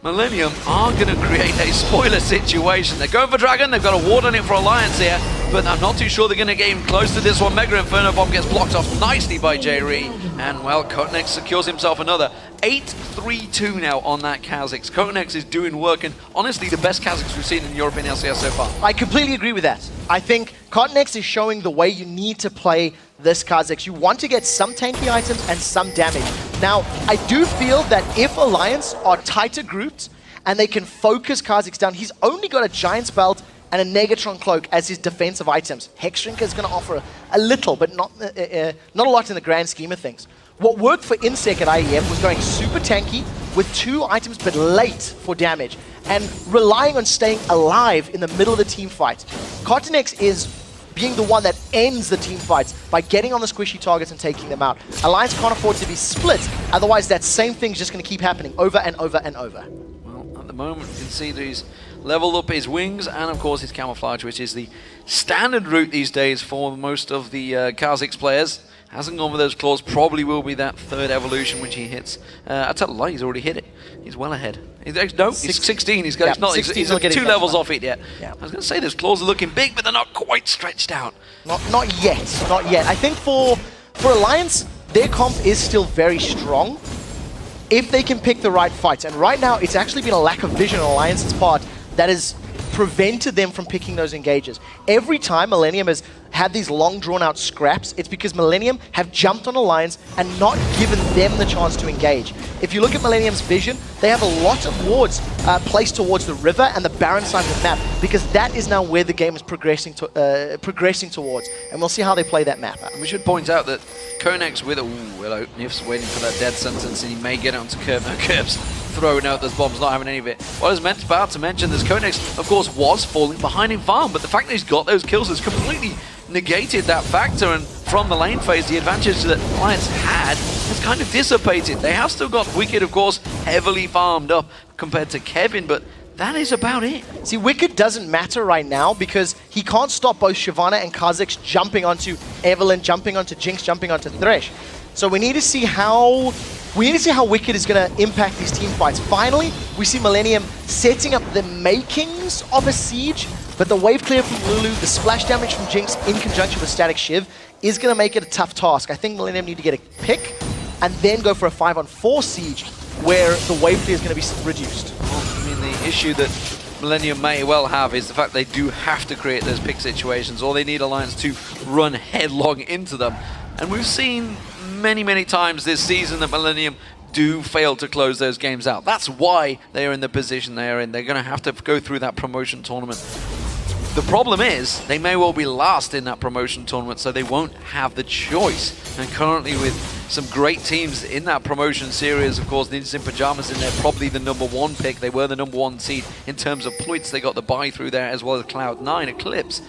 Millenium are going to create a spoiler situation. They're going for Dragon, they've got a ward on it for Alliance here, but I'm not too sure they're going to get him close to this one. Mega Inferno Bomb gets blocked off nicely by J-Ree, and well, Cotnex secures himself another 8-3-2 now on that Kha'Zix. Cotnex is doing work, and honestly, the best Kha'Zix we've seen in European LCS so far. I completely agree with that. I think Cotnex is showing the way you need to play this Kha'Zix. You want to get some tanky items and some damage. Now, I do feel that if Alliance are tighter grouped and they can focus Kha'Zix down, he's only got a Giant's Belt and a Negatron Cloak as his defensive items. Hex Shrinker is going to offer a little, but not a lot in the grand scheme of things. What worked for Insec at IEM was going super tanky with 2 items but late for damage and relying on staying alive in the middle of the team fight. Continex is being the one that ends the team fights by getting on the squishy targets and taking them out. Alliance can't afford to be split, otherwise that same thing's just going to keep happening over and over and over. Well, At the moment, you can see that he's leveled up his wings and, of course, his camouflage, which is the standard route these days for most of the Kha'Zix players. Hasn't gone with those claws, probably will be that third evolution which he hits. I tell a lie, he's already hit it. He's well ahead. No, he's 16. He's he's 2 levels off it yet. Yeah. I was going to say those claws are looking big, but they're not quite stretched out. Not yet, not yet. I think for Alliance, their comp is still very strong if they can pick the right fights. And right now, it's actually been a lack of vision on Alliance's part that has prevented them from picking those engages. Every time Millenium has had these long drawn-out scraps, it's because Millenium have jumped on Alliance and not given them the chance to engage. If you look at Millenium's vision, they have a lot of wards placed towards the river and the barren side of the map, because that is now where the game is progressing towards, and we'll see how they play that map. We should point out that Konex with hello, Nif's waiting for that dead sentence, and he may get onto Curb. No, Curb's throwing out those bombs, not having any of it. What I was about to mention, this Konex, of course, was falling behind in farm, but the fact that he's got those kills has completely negated that factor, and from the lane phase, the advantage that Alliance had has kind of dissipated. They have still got Wicked, of course, heavily farmed up compared to Kevin, but that is about it. See, Wicked doesn't matter right now because he can't stop both Shyvana and Kha'Zix jumping onto Evelynn, jumping onto Jinx, jumping onto Thresh. So we need to see how Wicked is going to impact these team fights. Finally, we see Millenium setting up the makings of a siege, but the wave clear from Lulu, the splash damage from Jinx in conjunction with Static Shiv is going to make it a tough task. I think Millenium need to get a pick and then go for a 5-on-4 siege where the wave clear is going to be reduced. I mean, the issue that Millenium may well have is the fact they do have to create those pick situations, or they need Alliance to run headlong into them. And we've seen many times this season that Millenium do fail to close those games out. That's why they are in the position they are in. They're going to have to go through that promotion tournament. The problem is, they may well be last in that promotion tournament, so they won't have the choice. And currently with some great teams in that promotion series, of course, Ninjas in Pajamas in there, probably the #1 pick. They were the #1 seed in terms of points. They got the bye through there, as well as Cloud9, Eclipse.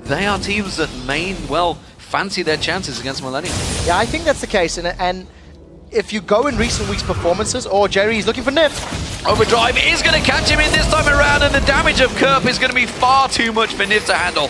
They are teams that may well fancy their chances against Millenium. Yeah, I think that's the case, and if you go in recent weeks' performances, Jerry is looking for Nif. Overdrive is going to catch him in this time around, and the damage of Kerp is going to be far too much for Nif to handle.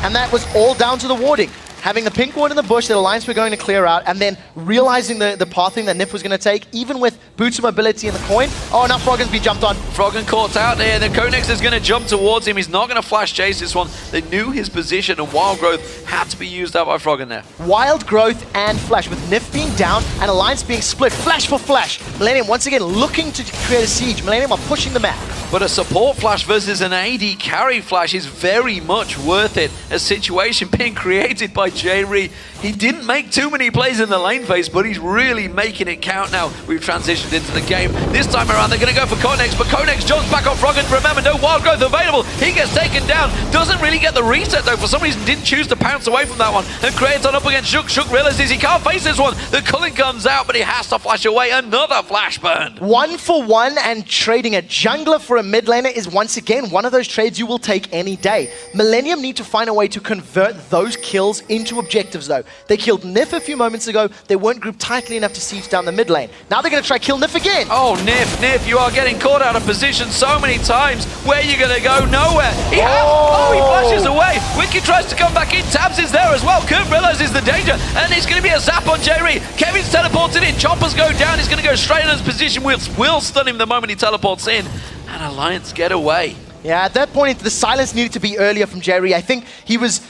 And that was all down to the warding. Having the pink ward in the bush that Alliance were going to clear out, and then realizing the pathing that Nif was going to take, even with boots of mobility in the coin. Oh, now Froggen's been jumped on. Froggen caught out there. The Konex is going to jump towards him. He's not going to flash chase this one. They knew his position, and Wild Growth had to be used out by Froggen there. Wild Growth and Flash, with Nif being down and Alliance being split. Flash for Flash. Millenium once again looking to create a siege. Millenium are pushing the map. But a support Flash versus an AD carry Flash is very much worth it. A situation being created by J-Ree. He didn't make too many plays in the lane phase, but he's really making it count now. We've transitioned into the game. This time around, they're going to go for Konex, but Konex jumps back on Froggen. Remember, no Wild Growth available. He gets taken down. Doesn't really get the reset, though. For some reason, didn't choose to pounce away from that one. And Kraton up against Shook. Shook realizes he can't face this one. The culling comes out, but he has to flash away. Another flash burn. 1-for-1, and trading a jungler for a mid laner is once again one of those trades you will take any day. Millenium need to find a way to convert those kills into objectives, though. They killed Nif a few moments ago. They weren't grouped tightly enough to siege down the mid lane. Now they're going to try kill Nif again. Oh, Nif, you are getting caught out of position so many times. Where are you going to go? Nowhere. He flashes away. Wicked tries to come back in. Tabs is there as well. Kurt realizes the danger, and it's going to be a zap on J-Ree. Kevin's teleported in. Choppers go down. He's going to go straight in his position. Will stun him the moment he teleports in. And Alliance get away. Yeah, at that point, the silence needed to be earlier from J-Ree. I think he was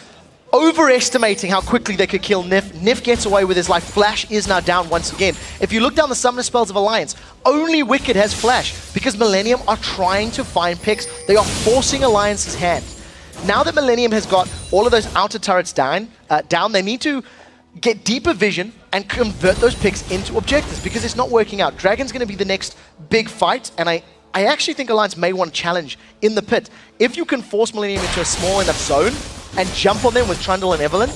overestimating how quickly they could kill Nif. Nif gets away with his life. Flash is now down once again. If you look down the summoner spells of Alliance, only Wicked has Flash because Millenium are trying to find picks. They are forcing Alliance's hand. Now that Millenium has got all of those outer turrets down, they need to get deeper vision and convert those picks into objectives because it's not working out. Dragon's going to be the next big fight, and I actually think Alliance may want to challenge in the pit. If you can force Millenium into a small enough zone and jump on them with Trundle and Evelynn,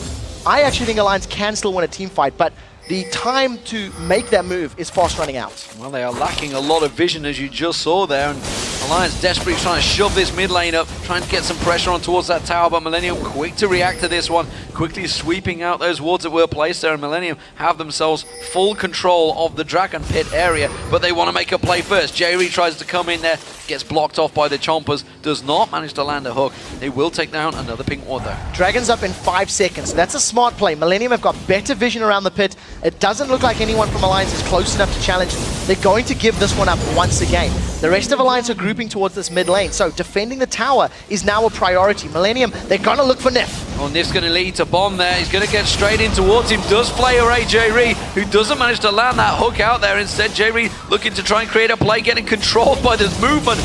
I actually think Alliance can still win a team fight, but the time to make that move is fast running out. Well, they are lacking a lot of vision, as you just saw there, and Alliance desperately trying to shove this mid lane up, trying to get some pressure on towards that tower, but Millenium quick to react to this one, quickly sweeping out those wards that were placed there, and Millenium have themselves full control of the Dragon Pit area, but they want to make a play first. J-Re tries to come in there, gets blocked off by the Chompers, does not manage to land a hook. They will take down another pink ward though. Dragon's up in 5 seconds. That's a smart play. Millenium have got better vision around the pit. It doesn't look like anyone from Alliance is close enough to challenge. They're going to give this one up once again. The rest of Alliance are grouping towards this mid lane, so defending the tower is now a priority. Millenium, they're going to look for Nif. Well, Nif's going to lead to Bomb there. He's going to get straight in towards him. Does play away J-Re, who doesn't manage to land that hook out there. Instead, J-Re looking to try and create a play, getting controlled by this movement.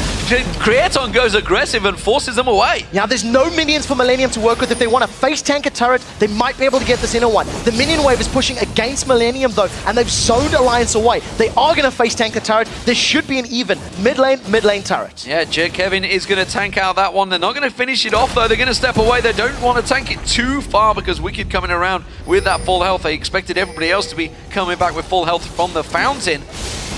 Creaton goes aggressive and forces them away. Now, there's no minions for Millenium to work with. If they want to face tank a turret, they might be able to get this inner one. The minion wave is pushing against Millenium, though, and they've zoned Alliance away. They are going to face tank the turret. This should be an even mid lane turret. Yeah, Kevin is going to tank out that one. They're not going to finish it off, though. They're going to step away. They don't want to tank it too far because Wicked coming around with that full health. They expected everybody else to be coming back with full health from the fountain.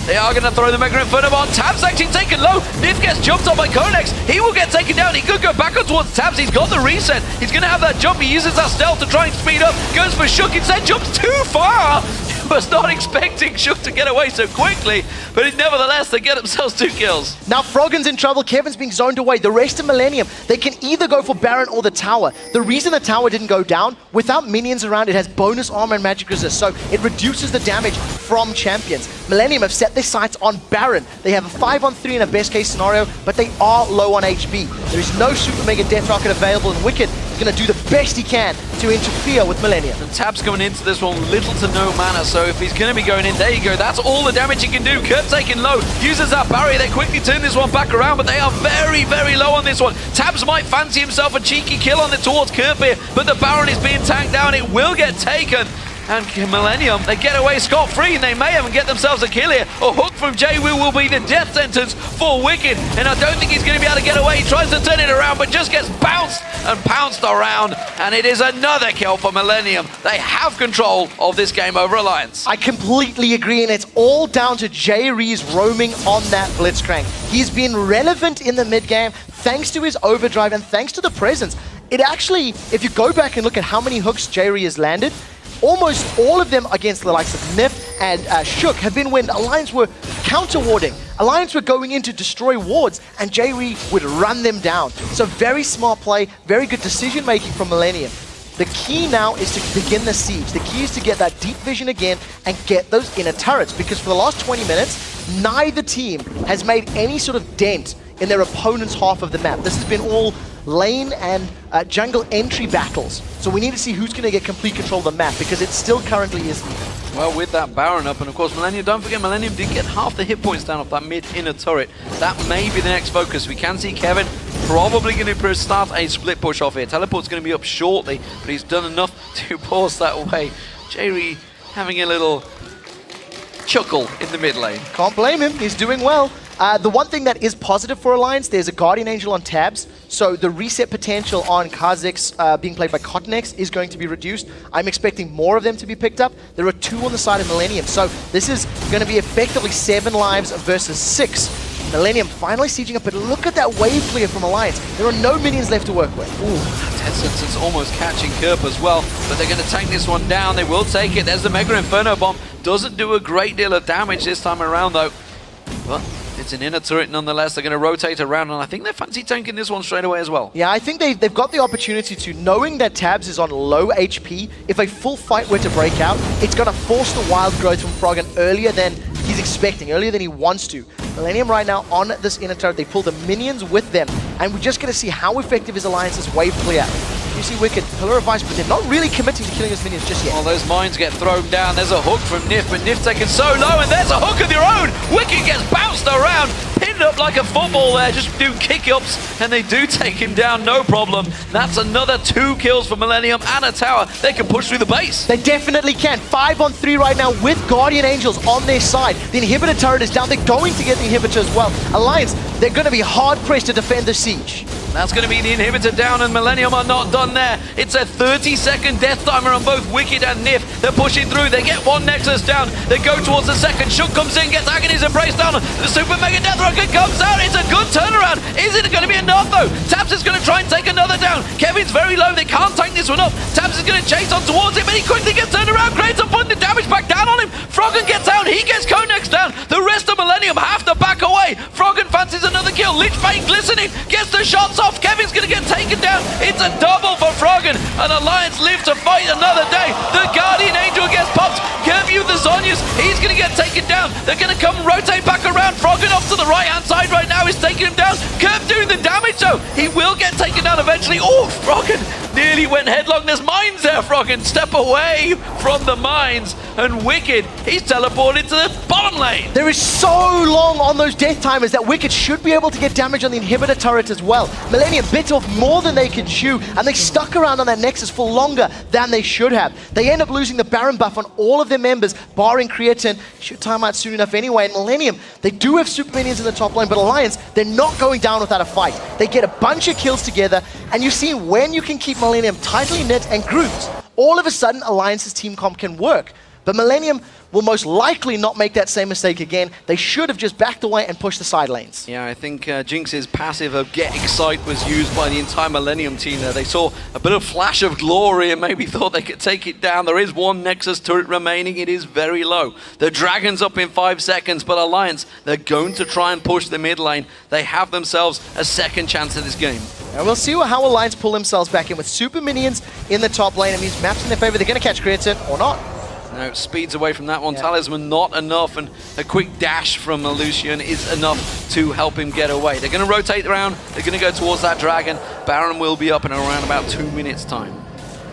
They are going to throw the Mega Inferno on. Tab's actually taken low. Nif gets jumped on by Konex. He will get taken down. He could go back on towards Tabs. He's got the reset. He's going to have that jump. He uses that stealth to try and speed up. Goes for Shook. Instead, jumps too far. Was not expecting Shook to get away so quickly, but nevertheless, they get themselves 2 kills. Now, Froggen's in trouble. Kevin's being zoned away. The rest of Millenium, they can either go for Baron or the tower. The reason the tower didn't go down, without minions around, it has bonus armor and magic resist, so it reduces the damage from champions. Millenium have set their sights on Baron. They have a 5-on-3 in a best case scenario, but they are low on HP. There is no Super Mega Death Rocket available, and Wicked is going to do the best he can to interfere with Millenium. And Tab's coming into this one little to no mana, so if he's going to be going in, there you go. That's all the damage he can do. Kurt taking low, uses that barrier. They quickly turn this one back around, but they are very, very low on this one. Tabs might fancy himself a cheeky kill on it towards Kurt here, but the Baron is being tanked down. It will get taken. And Millenium, they get away scot-free, and they may even get themselves a kill here. A hook from J-Will will be the death sentence for Wicked, and I don't think he's going to be able to get away. He tries to turn it around, but just gets bounced and pounced around, and it is another kill for Millenium. They have control of this game over Alliance. I completely agree, and it's all down to J-Re's roaming on that Blitzcrank. He's been relevant in the mid-game thanks to his overdrive and thanks to the presence. It actually, if you go back and look at how many hooks J-Re has landed, almost all of them against the likes of Nif and Shook have been when Alliance were counter-warding. Alliance were going in to destroy wards, and J-Re would run them down. So very smart play, very good decision-making from Millenium. The key now is to begin the siege. The key is to get that deep vision again and get those inner turrets, because for the last 20 minutes, neither team has made any sort of dent in their opponent's half of the map. This has been all lane and jungle entry battles. So we need to see who's going to get complete control of the map, because it still currently is even. Well, with that Baron up, and of course Millenium, don't forget Millenium did get half the hit points down off that mid-inner turret. That may be the next focus. We can see Kevin probably going to start a split push off here. Teleport's going to be up shortly, but he's done enough to force that away. J-Re having a little chuckle in the mid lane. Can't blame him, he's doing well. The one thing that is positive for Alliance, there's a Guardian Angel on Tabs, so the reset potential on Kha'Zix being played by Cottonex is going to be reduced. I'm expecting more of them to be picked up. There are 2 on the side of Millenium, so this is going to be effectively 7 lives versus 6. Millenium finally sieging up, but look at that wave clear from Alliance. There are no minions left to work with. Ooh, Death Sentence almost catching Kerp as well, but they're going to tank this one down. They will take it. There's the Mega Inferno Bomb. Doesn't do a great deal of damage this time around, though. But it's an inner turret nonetheless. They're going to rotate around, and I think they fancy tanking this one straight away as well. Yeah, I think they've got the opportunity to, knowing that Tabs is on low HP, if a full fight were to break out, it's going to force the wild growth from Froggen earlier than he's expecting, earlier than he wants to. Millenium right now on this inner turret, they pull the minions with them, and we're just going to see how effective is Alliance's wave clear. You see Wicked, Pillar of Ice, but they're not really committing to killing his minions just yet. Well, those mines get thrown down. There's a hook from Nif, but Nif taken so low, and there's a hook of their own. Wicked gets bounced around, pinned up like a football there, just do kick-ups, and they do take him down, no problem. That's another 2 kills for Millenium and a tower. They can push through the base. They definitely can. 5-on-3 right now with Guardian Angels on their side. The inhibitor turret is down. They're going to get the inhibitor as well. Alliance, they're going to be hard-pressed to defend the siege. That's going to be the inhibitor down, and Millenium are not done there. It's a 30-second death timer on both Wicked and Nif. They're pushing through. They get one Nexus down. They go towards the second. Shook comes in, gets Agony's Embrace down. The Super Mega Death Rocket comes out. It's a good turnaround. Is it going to be enough, though? Taps is going to try and take another down. Kevin's very low. They can't tank this one up. Taps is going to chase on towards him, but he quickly gets turned around. Kratos putting the damage back down on him. Froggen gets out. He gets Konex down. The rest of Millenium have to back away. Froggen fancies another kill. Lich Bane glistening. Gets the shots off. Kevin's going to get taken down. It's a double for Froggen. And Alliance live to fight another day. The Guardian Angel gets popped. Kerview the Zonyas. He's going to get taken down. They're going to come rotate back around. Froggen off to the right-hand side right now is taking him down. Kerv doing the damage, though. He will get taken down eventually. Oh, Froggen nearly went headlong. There's mines there, Froggen. Step away from the mines. And Wicked, he's teleported to the bottom lane. There is so long on those death timers that Wicked should be able to get damage on the inhibitor turret as well. Millenium bit off more than they could chew, and they stuck around on that Nexus for longer than they should have. They end up losing the Baron buff on all of their members, barring Creatine. Should time out soon enough anyway. And Millenium, they do have super minions in the top lane, but Alliance, they're not going down without a fight. They get a bunch of kills together, and you see when you can keep Millenium tightly knit and grouped, all of a sudden Alliance's team comp can work. But Millenium will most likely not make that same mistake again. They should have just backed away and pushed the side lanes. Yeah, I think Jinx's passive of Get Excite was used by the entire Millenium team there. They saw a bit of flash of glory and maybe thought they could take it down. There is one Nexus turret remaining. It is very low. The Dragon's up in 5 seconds, but Alliance, they're going to try and push the mid lane. They have themselves a second chance at this game. And we'll see how Alliance pull themselves back in with super minions in the top lane. It means maps in their favor. They're going to catch Creatine or not. Now, speeds away from that one. Yeah. Talisman not enough, and a quick dash from Lucian is enough to help him get away. They're going to rotate around. They're going to go towards that Dragon. Baron will be up in around about 2 minutes' time.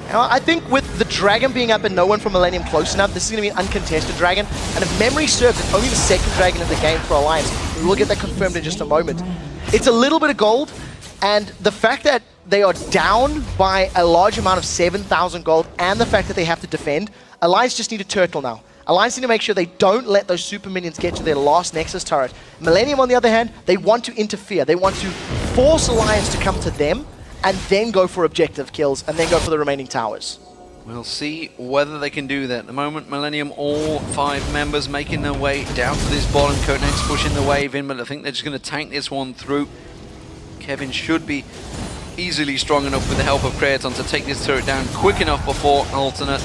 Now, I think with the Dragon being up and no one from Millenium close enough, this is going to be an uncontested Dragon. And if memory serves, it's only the second Dragon in the game for Alliance. We will get that confirmed in just a moment. It's a little bit of gold, and the fact that they are down by a large amount of 7,000 gold, and the fact that they have to defend, Alliance just need a turtle now. Alliance need to make sure they don't let those super minions get to their last Nexus turret. Millenium, on the other hand, they want to interfere. They want to force Alliance to come to them, and then go for objective kills, and then go for the remaining towers. We'll see whether they can do that. At the moment, Millenium, all 5 members making their way down to this bottom. Codex pushing the wave in, but I think they're just going to tank this one through. Kevin should be easily strong enough with the help of Kratos to take this turret down quick enough before Alternate,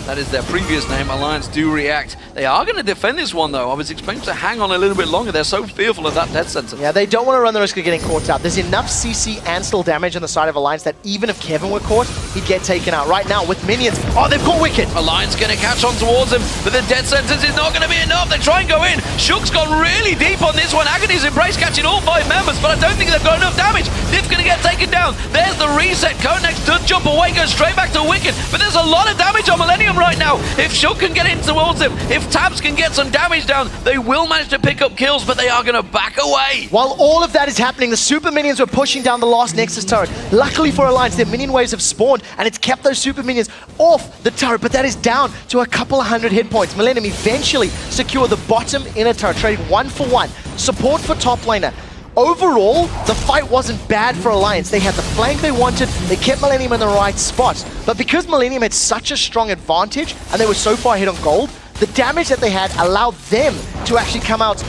that is their previous name, Alliance do react. They are going to defend this one though. I was expecting to hang on a little bit longer. They're so fearful of that death sentence. Yeah, they don't want to run the risk of getting caught out. There's enough CC and still damage on the side of Alliance that even if Kevin were caught, he'd get taken out. Right now with minions, oh, they've caught Wicked. Alliance going to catch on towards him, but the death sentence is not going to be enough. They try and go in. Shook's gone really deep on this one. Agony's Embrace catching all 5 members, but I don't think they've got enough damage. Nif's going to get taken down. There's the reset. Konex does jump away, goes straight back to Wicked, but there's a lot of damage on Millenium right now. If Shook can get in towards him, if Tabs can get some damage down, they will manage to pick up kills, but they are going to back away. While all of that is happening, the super minions were pushing down the last Nexus turret. Luckily for Alliance, their minion waves have spawned, and it's kept those super minions off the turret, but that is down to a couple of 100 hit points. Millenium eventually secure the bottom inner turret, trading 1 for 1. Support for top laner. Overall, the fight wasn't bad for Alliance. They had the flank they wanted, they kept Millenium in the right spot. But because Millenium had such a strong advantage, and they were so far ahead on gold, the damage that they had allowed them to actually come out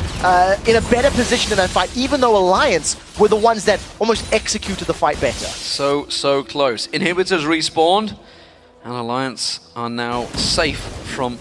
in a better position in that fight, even though Alliance were the ones that almost executed the fight better. So close. Inhibitors respawned, and Alliance are now safe from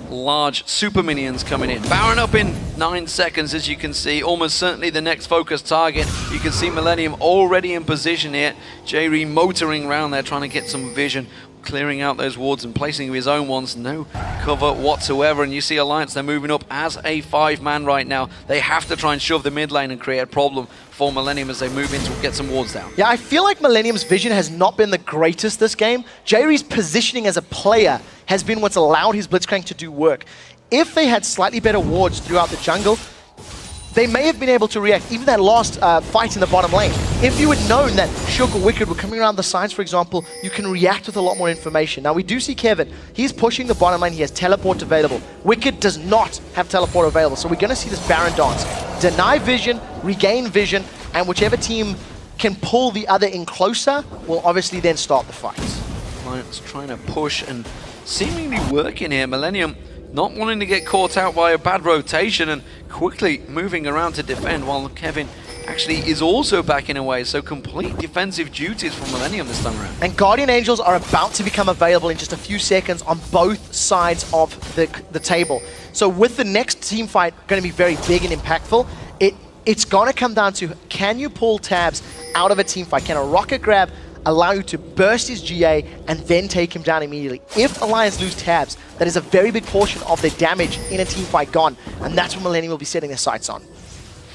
large super minions coming in. Baron up in 9 seconds, as you can see. Almost certainly the next focus target. You can see Millenium already in position here. Jerry motoring around there, trying to get some vision, clearing out those wards and placing his own ones. No cover whatsoever. And you see Alliance, they're moving up as a 5-man right now. They have to try and shove the mid lane and create a problem for Millenium as they move in to get some wards down. Yeah, I feel like Millenium's vision has not been the greatest this game. Jerry's positioning as a player has been what's allowed his Blitzcrank to do work. If they had slightly better wards throughout the jungle, they may have been able to react. Even that last fight in the bottom lane. If you had known that Shook or Wicked were coming around the sides, for example, you can react with a lot more information. Now, we do see Kevin. He's pushing the bottom lane. He has teleport available. Wicked does not have teleport available. So we're going to see this Baron dance. Deny vision, regain vision, and whichever team can pull the other in closer, will obviously then start the fight. Alliance trying to push and seemingly working here. Millenium not wanting to get caught out by a bad rotation and quickly moving around to defend, while Kevin actually is also backing away. So complete defensive duties from Millenium this time around. And Guardian Angels are about to become available in just a few seconds on both sides of the table. So with the next team fight going to be very big and impactful, it's going to come down to, can you pull tabs out of a team fight? Can a rocket grab allow you to burst his GA and then take him down immediately? If Alliance lose tabs, that is a very big portion of their damage in a team fight gone, and that's what Millenium will be setting their sights on.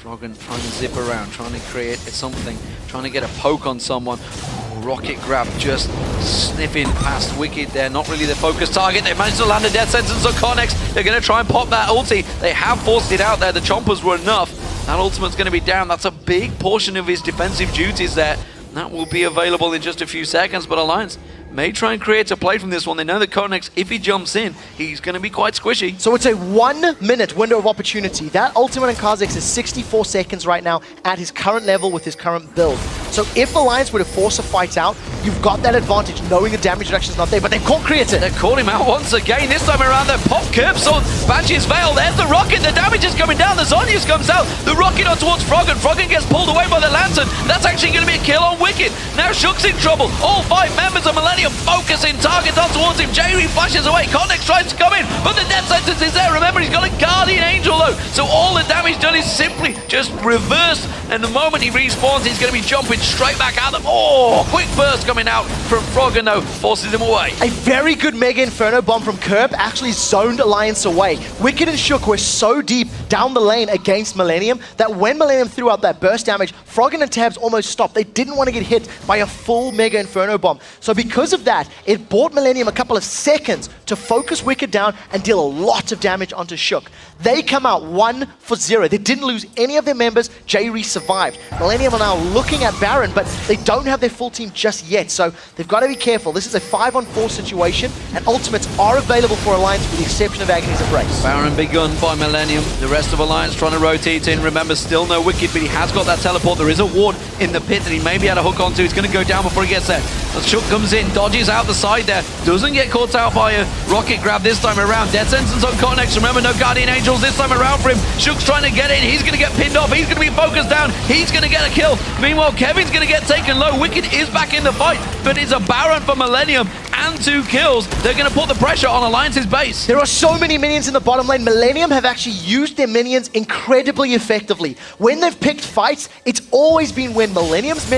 Froggen trying to zip around, trying to create something, trying to get a poke on someone. Oh, rocket grab just sniffing past Wicked there, not really the focus target. They managed to land a death sentence on Connex. They're going to try and pop that ulti. They have forced it out there. The chompers were enough. That ultimate's going to be down. That's a big portion of his defensive duties there. That will be available in just a few seconds, but Alliance may try and create a play from this one. They know that Connex, if he jumps in, he's going to be quite squishy. So it's a 1 minute window of opportunity. That ultimate on Kha'Zix is 64 seconds right now at his current level with his current build. So if Alliance were to force a fight out, you've got that advantage knowing the damage reduction is not there, but they've caught Creator. They've caught him out once again. This time around, they've popped Curbs on Banshee's Veil. There's the rocket. The damage is coming down. The Zonius comes out. The rocket on towards Froggen. Froggen gets pulled away by the Lantern. That's actually going to be a kill on Wicked. Now Shook's in trouble. All 5 members of Millenium focusing targets on towards him. J-Re flashes away. Connex tries to come in, but the death sentence is there. Remember, he's got a Guardian Angel though, so all the damage done is simply just reversed, and the moment he respawns, he's going to be jumping straight back at them. Oh, quick burst coming out from Froggen though, forces him away. A very good Mega Inferno bomb from Curb actually zoned Alliance away. Wicked and Shook were so deep down the lane against Millenium that when Millenium threw out that burst damage, Froggen and Tabs almost stopped. They didn't want to get hit by a full Mega Inferno bomb. So because of that, it bought Millenium a couple of seconds to focus Wicked down and deal a lot of damage onto Shook. They come out 1 for 0. They didn't lose any of their members. J-Re survived. Millenium are now looking at Baron, but they don't have their full team just yet, so they've got to be careful. This is a 5-on-4 situation, and ultimates are available for Alliance with the exception of Agony's Embrace. Baron begun by Millenium. The rest of Alliance trying to rotate in. Remember, still no Wicked, but he has got that teleport. There is a ward in the pit that he may be able to hook onto. He's going to go down before he gets there. As Shook comes in, dodges out the side there. Doesn't get caught out by a rocket grab this time around. Death sentence on Connex. Remember, no Guardian Angels this time around for him. Shook's trying to get in. He's going to get pinned off. He's going to be focused down. He's going to get a kill. Meanwhile, Kevin's going to get taken low. Wicked is back in the fight, but it's a Baron for Millenium and 2 kills. They're going to put the pressure on Alliance's base. There are so many minions in the bottom lane. Millenium have actually used their minions incredibly effectively. When they've picked fights, it's always been when Millenium's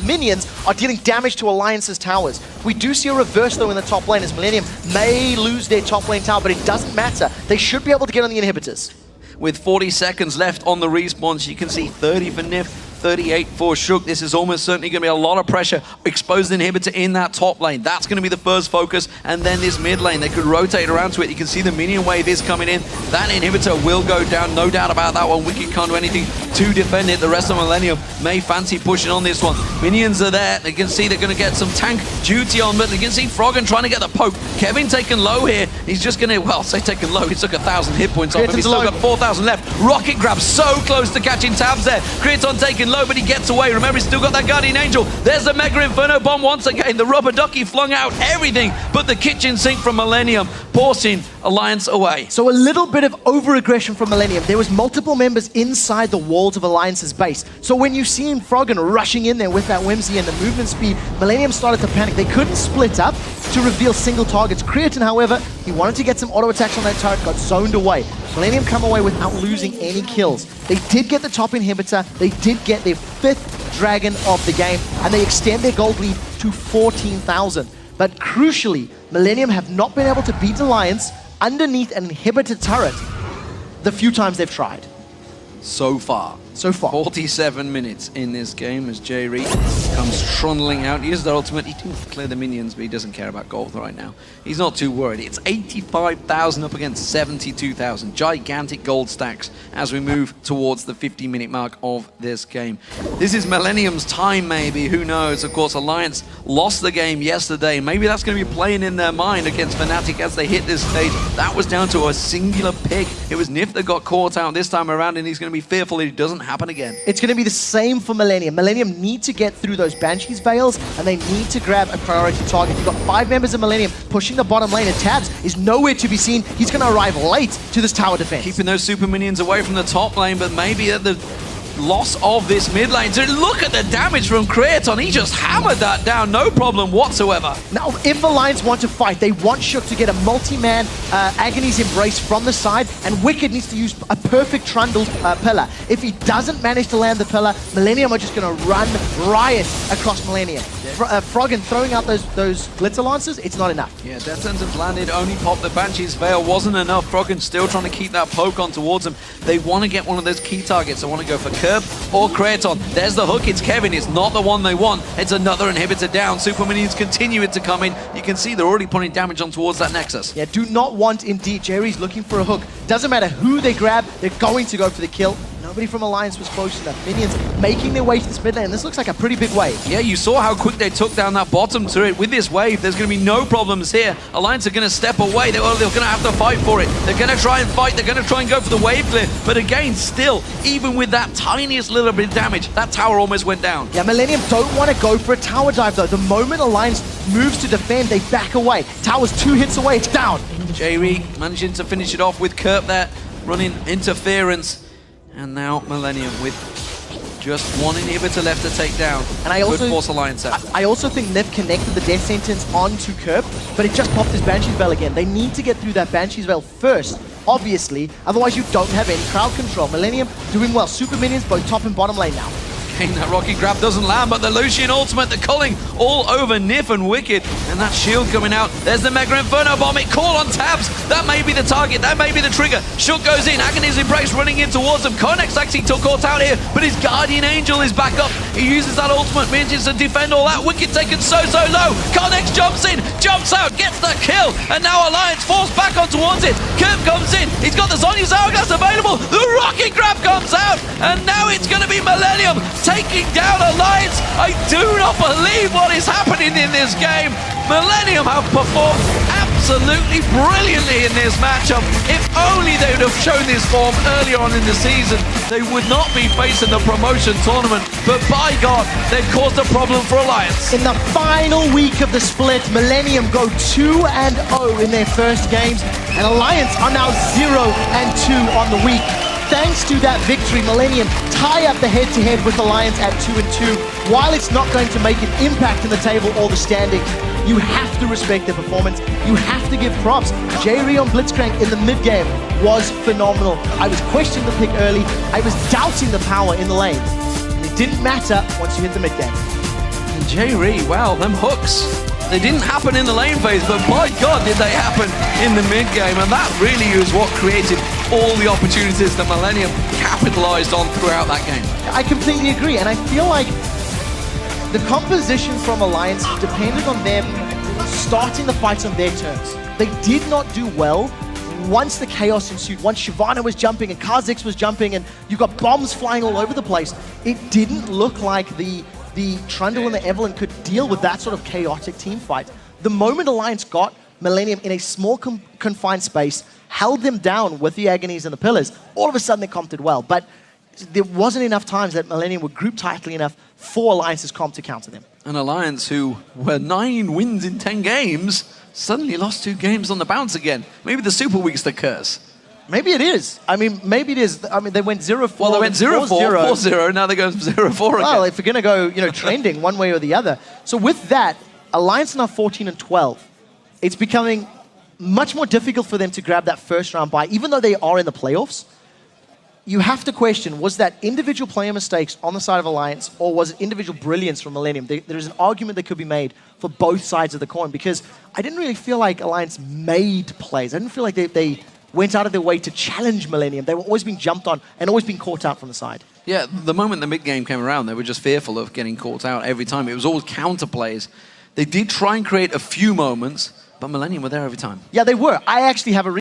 minions are dealing damage to Alliance's towers. We do see a reverse though in the top lane as Millenium may lose their top lane tower, but it doesn't matter. They should be able to get on the inhibitors. With 40 seconds left on the respawns, you can see 30 for Nif, 38 for Shook. This is almost certainly going to be a lot of pressure. Expose the inhibitor in that top lane. That's going to be the first focus. And then this mid lane, they could rotate around to it. You can see the minion wave is coming in. That inhibitor will go down, no doubt about that one. Wicked can't do anything to defend it. The rest of Millenium may fancy pushing on this one. Minions are there. They can see they're going to get some tank duty on, but they can see Froggen trying to get the poke. Kevin taken low here. He's just going to, well, say taken low. He took 1,000 hit points off him. He's still got 4,000 left. Rocket grab so close to catching tabs there. Creaton taken low, but he gets away. Remember, he's still got that Guardian Angel. There's the Mega Inferno bomb once again. The rubber ducky flung out everything but the kitchen sink from Millenium, forcing Alliance away. So a little bit of over-aggression from Millenium. There was multiple members inside the walls of Alliance's base. So when you see Froggen rushing in there with that whimsy and the movement speed, Millenium started to panic. They couldn't split up to reveal single targets. Creaton, however, he wanted to get some auto attacks on that turret, got zoned away. Millenium come away without losing any kills. They did get the top inhibitor, they did get their 5th dragon of the game, and they extend their gold lead to 14,000. But crucially, Millenium have not been able to beat Alliance underneath an inhibitor turret the few times they've tried. So far. 47 minutes in this game as J-Re comes comes trundling out. He uses their ultimate. He can clear the minions, but he doesn't care about gold right now. He's not too worried. It's 85,000 up against 72,000. Gigantic gold stacks as we move towards the 50-minute mark of this game. This is Millenium's time, maybe. Who knows? Of course, Alliance lost the game yesterday. Maybe that's going to be playing in their mind against Fnatic as they hit this stage. That was down to a singular pick. It was Nif that got caught out this time around, and he's going to be fearful it doesn't happen again. It's going to be the same for Millenium. Millenium need to get through those Banshees Veils, and they need to grab a priority target. You've got 5 members of Millenium pushing the bottom lane, and Tabs is nowhere to be seen. He's going to arrive late to this tower defense. Keeping those super minions away from the top lane, but maybe at the loss of this mid lane. So look at the damage from Kraton. He just hammered that down, no problem whatsoever. Now, if Alliance want to fight, they want Shook to get a multi-man Agony's Embrace from the side, and Wicked needs to use a perfect trundled pillar. If he doesn't manage to land the pillar, Millenium are just going to run riot across Millenium. Froggen throwing out those Glitter Lancers, it's not enough. Yeah, Death Sentence landed, only popped the Banshee's Veil, wasn't enough. Froggen still trying to keep that poke on towards him. They want to get one of those key targets. They want to go for Curb or Kraton. There's the hook, it's Kevin. It's not the one they want. It's another inhibitor down. Super minions continuing to come in. You can see they're already putting damage on towards that Nexus. Yeah, do not want indeed. Jerry's looking for a hook. Doesn't matter who they grab, they're going to go for the kill. Nobody from Alliance was close enough. Minions making their way to this mid lane. This looks like a pretty big wave. Yeah, you saw how quick they took down that bottom turret. With this wave, there's going to be no problems here. Alliance are going to step away. They're going to have to fight for it. They're going to try and fight. They're going to try and go for the wave clear. But again, still, even with that tiniest little bit of damage, that tower almost went down. Yeah, Millenium don't want to go for a tower dive, though. The moment Alliance moves to defend, they back away. Tower's 2 hits away. It's down. J-Reek managing to finish it off with Kerp there, running interference. And now Millenium with just one inhibitor left to take down. And I also force Alliance out. I also think Nif connected the Death Sentence onto Kerp, but it just popped his Banshee's Veil again. They need to get through that Banshee's Veil first, obviously, otherwise you don't have any crowd control. Millenium doing well. Super minions both top and bottom lane now. That rocket grab doesn't land, but the Lucian ultimate, the culling all over Nif and Wicked. And that shield coming out. There's the Mega Inferno bomb. It call on Tabs. That may be the target. That may be the trigger. Shook goes in. Agony's Embrace running in towards him. Konex actually took caught out here, but his Guardian Angel is back up. He uses that ultimate, manages to defend all that. Wicked taken so low. Konex jumps in, jumps out, gets the kill. And now Alliance falls back on towards it. Kerp comes in. He's got the Zhonya's Hourglass available. The rocket grab comes out. And now it's going to be Millenium taking down Alliance. I do not believe what is happening in this game. Millenium have performed absolutely brilliantly in this matchup. If only they would have shown this form earlier on in the season, they would not be facing the promotion tournament. But by God, they've caused a problem for Alliance. In the final week of the split, Millenium go 2-0 in their first games, and Alliance are now 0-2 on the week. Thanks to that victory, Millenium tie up the head-to-head with Alliance at 2-2. While it's not going to make an impact in the table or the standing, you have to respect their performance. You have to give props. J-Re on Blitzcrank in the mid-game was phenomenal. I was questioning the pick early. I was doubting the power in the lane. And it didn't matter once you hit the mid-game. J-Re, wow, them hooks. They didn't happen in the lane phase, but by God did they happen in the mid-game. And that really is what created all the opportunities that Millenium capitalized on throughout that game. I completely agree, and I feel like the composition from Alliance depended on them starting the fights on their terms. They did not do well once the chaos ensued. Once Shyvana was jumping and Kha'Zix was jumping and you got bombs flying all over the place, it didn't look like the Trundle and the Evelynn could deal with that sort of chaotic team fight. The moment Alliance got Millenium in a small confined space, held them down with the Agonies and the Pillars, all of a sudden they comped it well. But there wasn't enough times that Millenium were grouped tightly enough for Alliance's comp to counter them. An Alliance who were 9 wins in 10 games suddenly lost 2 games on the bounce again. Maybe the Super Week's the curse. Maybe it is. I mean, maybe it is. I mean, they went 0-4. Well, they went 0-4, 4-0. Now they go 0-4 again. Well, if we're going to go, trending one way or the other. So with that, Alliance now 14-12. It's becoming much more difficult for them to grab that first round bye, even though they are in the playoffs. You have to question, was that individual player mistakes on the side of Alliance, or was it individual brilliance from Millenium? There's an argument that could be made for both sides of the coin, because I didn't really feel like Alliance made plays. I didn't feel like they went out of their way to challenge Millenium. They were always being jumped on and always being caught out from the side. Yeah, the moment the mid-game came around, they were just fearful of getting caught out every time. It was all counterplays. They did try and create a few moments, but Millenium were there every time. Yeah, they were. I actually have a